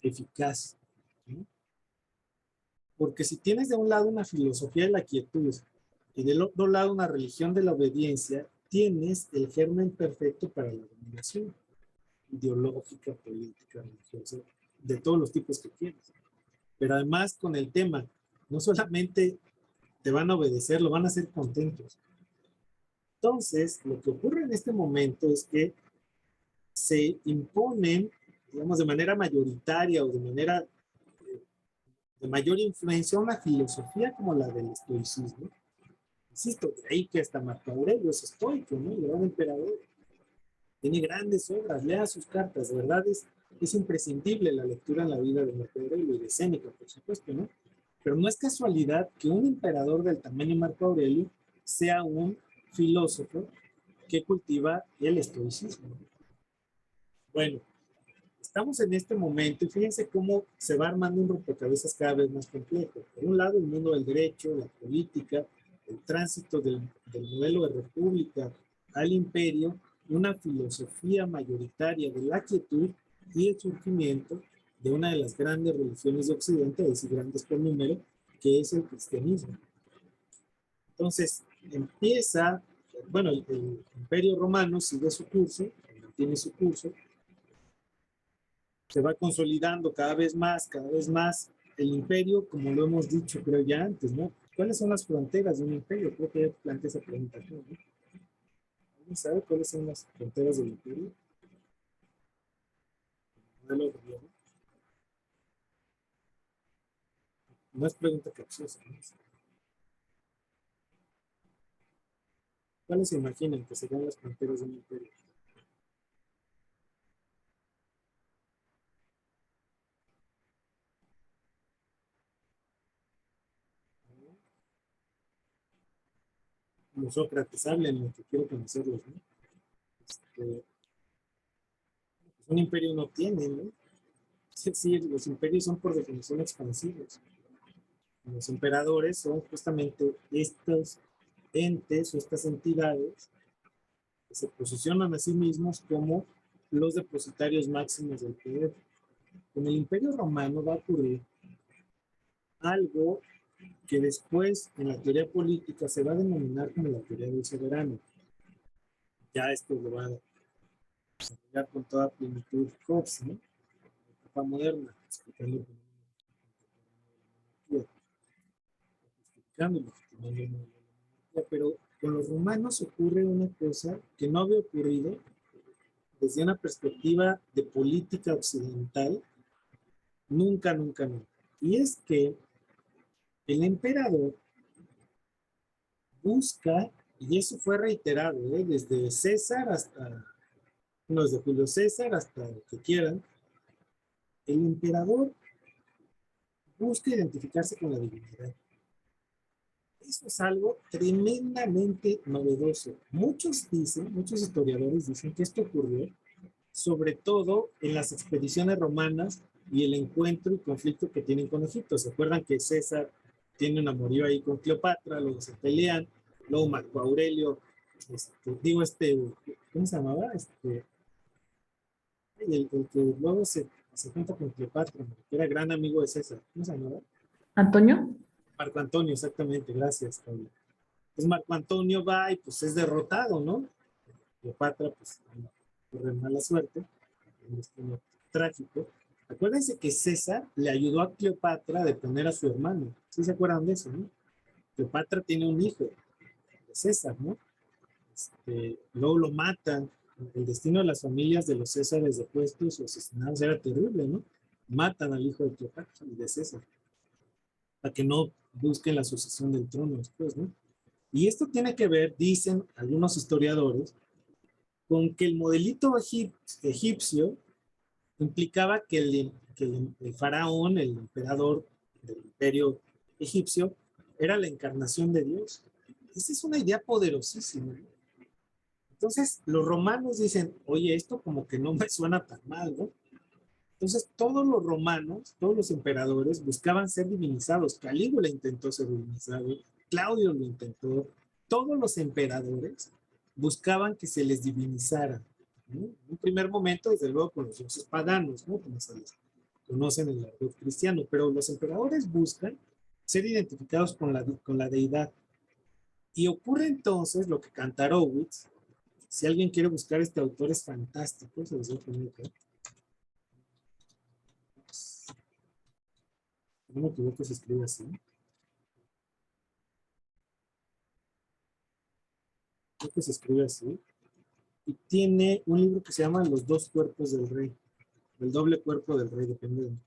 eficaz, ¿no? Porque si tienes de un lado una filosofía de la quietud y del otro lado una religión de la obediencia, tienes el germen perfecto para la dominación ideológica, política, religiosa, de todos los tipos que quieras. Pero además con el tema, no solamente te van a obedecer, lo van a hacer contentos. Entonces, lo que ocurre en este momento es que se imponen, digamos, de manera mayoritaria o de manera de mayor influencia una filosofía como la del estoicismo. Insisto, de ahí que hasta Marco Aurelio es estoico, ¿no? El gran emperador. Tiene grandes obras, lea sus cartas, de verdad es imprescindible la lectura en la vida de Marco Aurelio y de Séneca, por supuesto, ¿no? Pero no es casualidad que un emperador del tamaño de Marco Aurelio sea un filósofo que cultiva el estoicismo. Bueno, estamos en este momento y fíjense cómo se va armando un rompecabezas cada vez más complejo. Por un lado, el mundo del derecho, la política, el tránsito del modelo de república al imperio, una filosofía mayoritaria de la quietud y el surgimiento de una de las grandes religiones de Occidente, es decir, grandes por número, que es el cristianismo. Entonces, empieza, bueno, el imperio romano sigue su curso, mantiene su curso, se va consolidando cada vez más el imperio, como lo hemos dicho, creo ya antes, ¿no? ¿Cuáles son las fronteras de un imperio? Creo que ya planteé esa pregunta, ¿no? ¿Alguien sabe cuáles son las fronteras del imperio? Modelo de gobierno. No es pregunta capciosa, ¿no? ¿Cuáles se imaginan que serían las fronteras de un imperio? Como Sócrates, hablen lo que quiero conocerlos, ¿no? Pues un imperio no tiene, ¿no? Es decir, los imperios son por definición expansivos. Los emperadores son justamente estos entes o estas entidades que se posicionan a sí mismos como los depositarios máximos del poder. Con el Imperio Romano va a ocurrir algo que después en la teoría política se va a denominar como la teoría del soberano. Ya esto lo va a desarrollar con toda plenitud Hobbes, ¿no? La etapa moderna, explicando justificando y pero con los romanos ocurre una cosa que no había ocurrido desde una perspectiva de política occidental, nunca, nunca, nunca. Y es que el emperador busca, y eso fue reiterado, desde César hasta, no, desde Julio César hasta lo que quieran, el emperador busca identificarse con la divinidad. Eso es algo tremendamente novedoso. Muchos dicen, muchos historiadores dicen que esto ocurrió sobre todo en las expediciones romanas y el encuentro y conflicto que tienen con Egipto. ¿Se acuerdan que César tiene un amorío ahí con Cleopatra, luego se pelean, luego Marco Aurelio, ¿cómo se llamaba? El que luego se junta con Cleopatra, que era gran amigo de César, ¿cómo se llamaba? ¿Antonio? Marco Antonio, exactamente, gracias, Paula. Pues Marco Antonio va y pues es derrotado, ¿no? Cleopatra, pues, corre mala suerte, un destino trágico. Acuérdense que César le ayudó a Cleopatra a detener a su hermano. ¿Sí se acuerdan de eso, no? Cleopatra tiene un hijo de César, ¿no? Luego lo matan. El destino de las familias de los Césares depuestos o asesinados era terrible, ¿no? Matan al hijo de Cleopatra y de César para que no busquen la sucesión del trono después, ¿no? Y esto tiene que ver, dicen algunos historiadores, con que el modelito egipcio implicaba que el faraón, el emperador del imperio egipcio, era la encarnación de Dios. Esa es una idea poderosísima, ¿no? Entonces, los romanos dicen, oye, esto como que no me suena tan mal, ¿no? Entonces, todos los romanos, todos los emperadores buscaban ser divinizados. Calígula intentó ser divinizado, Claudio lo intentó. Todos los emperadores buscaban que se les divinizara, ¿no? En un primer momento, desde luego, con los dioses paganos, ¿no? Como se les conocen en el argot cristiano, pero los emperadores buscan ser identificados con la deidad. Y ocurre entonces lo que Kantarowicz, si alguien quiere buscar este autor es fantástico, se los voy a poner acá. No me equivoco, se escribe así. Creo que se escribe así. Y tiene un libro que se llama Los dos cuerpos del rey. El doble cuerpo del rey, depende de...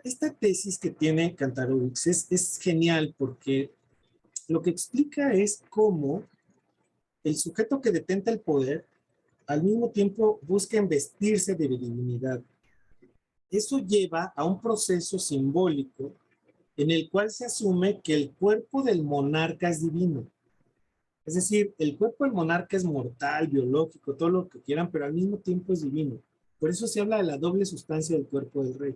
Esta tesis que tiene Kantarovich es genial porque lo que explica es cómo el sujeto que detenta el poder al mismo tiempo busca investirse de divinidad. Eso lleva a un proceso simbólico en el cual se asume que el cuerpo del monarca es divino. Es decir, el cuerpo del monarca es mortal, biológico, todo lo que quieran, pero al mismo tiempo es divino. Por eso se habla de la doble sustancia del cuerpo del rey,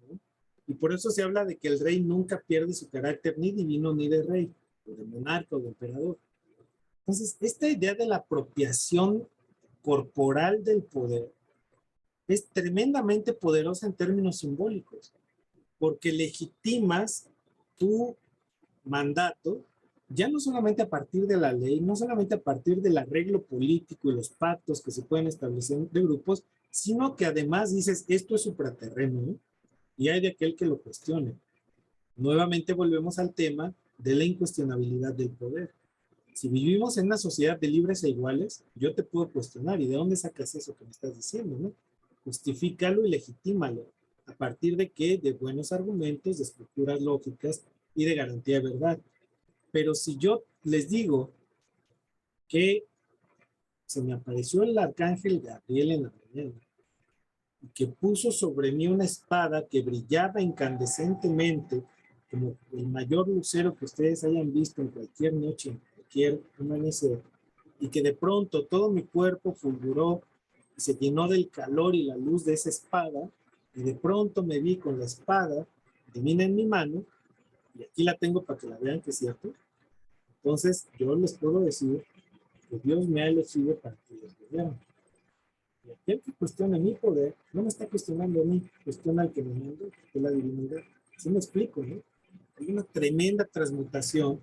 ¿no? Y por eso se habla de que el rey nunca pierde su carácter ni divino ni de rey, o de monarca o de emperador. Entonces, esta idea de la apropiación corporal del poder es tremendamente poderosa en términos simbólicos, porque legitimas tu mandato ya no solamente a partir de la ley, no solamente a partir del arreglo político y los pactos que se pueden establecer de grupos, sino que además dices, esto es supraterreno, ¿no? Y hay de aquel que lo cuestione. Nuevamente volvemos al tema de la incuestionabilidad del poder. Si vivimos en una sociedad de libres e iguales, yo te puedo cuestionar, ¿y de dónde sacas eso que me estás diciendo, no? Justifícalo y legitímalo. ¿A partir de qué? De buenos argumentos, de estructuras lógicas y de garantía de verdad. Pero si yo les digo que se me apareció el arcángel Gabriel en la mañana y que puso sobre mí una espada que brillaba incandescentemente como el mayor lucero que ustedes hayan visto en cualquier noche, en cualquier amanecer, y que de pronto todo mi cuerpo fulguró y se llenó del calor y la luz de esa espada, y de pronto me vi con la espada divina en mi mano, y aquí la tengo para que la vean que es cierto. Entonces yo les puedo decir que Dios me ha elegido para que los gobierne. Y aquel que cuestiona mi poder no me está cuestionando a mí, cuestiona al que me mandó, que es la divinidad. ¿Sí me explico, no? Hay una tremenda transmutación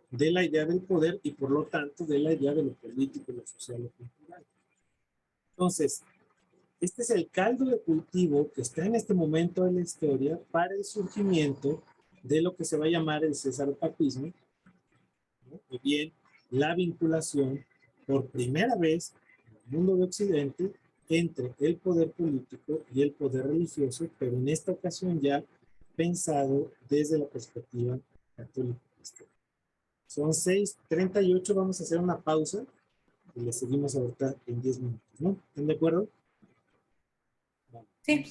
de la idea del poder y por lo tanto de la idea de lo político, lo social, lo cultural. Entonces, este es el caldo de cultivo que está en este momento de la historia para el surgimiento de lo que se va a llamar el cesaropapismo, ¿no? O bien la vinculación por primera vez en el mundo de Occidente entre el poder político y el poder religioso, pero en esta ocasión ya pensado desde la perspectiva católica. Son 6:38, vamos a hacer una pausa y le seguimos ahorita en 10 minutos, ¿no? ¿Están de acuerdo? Sí.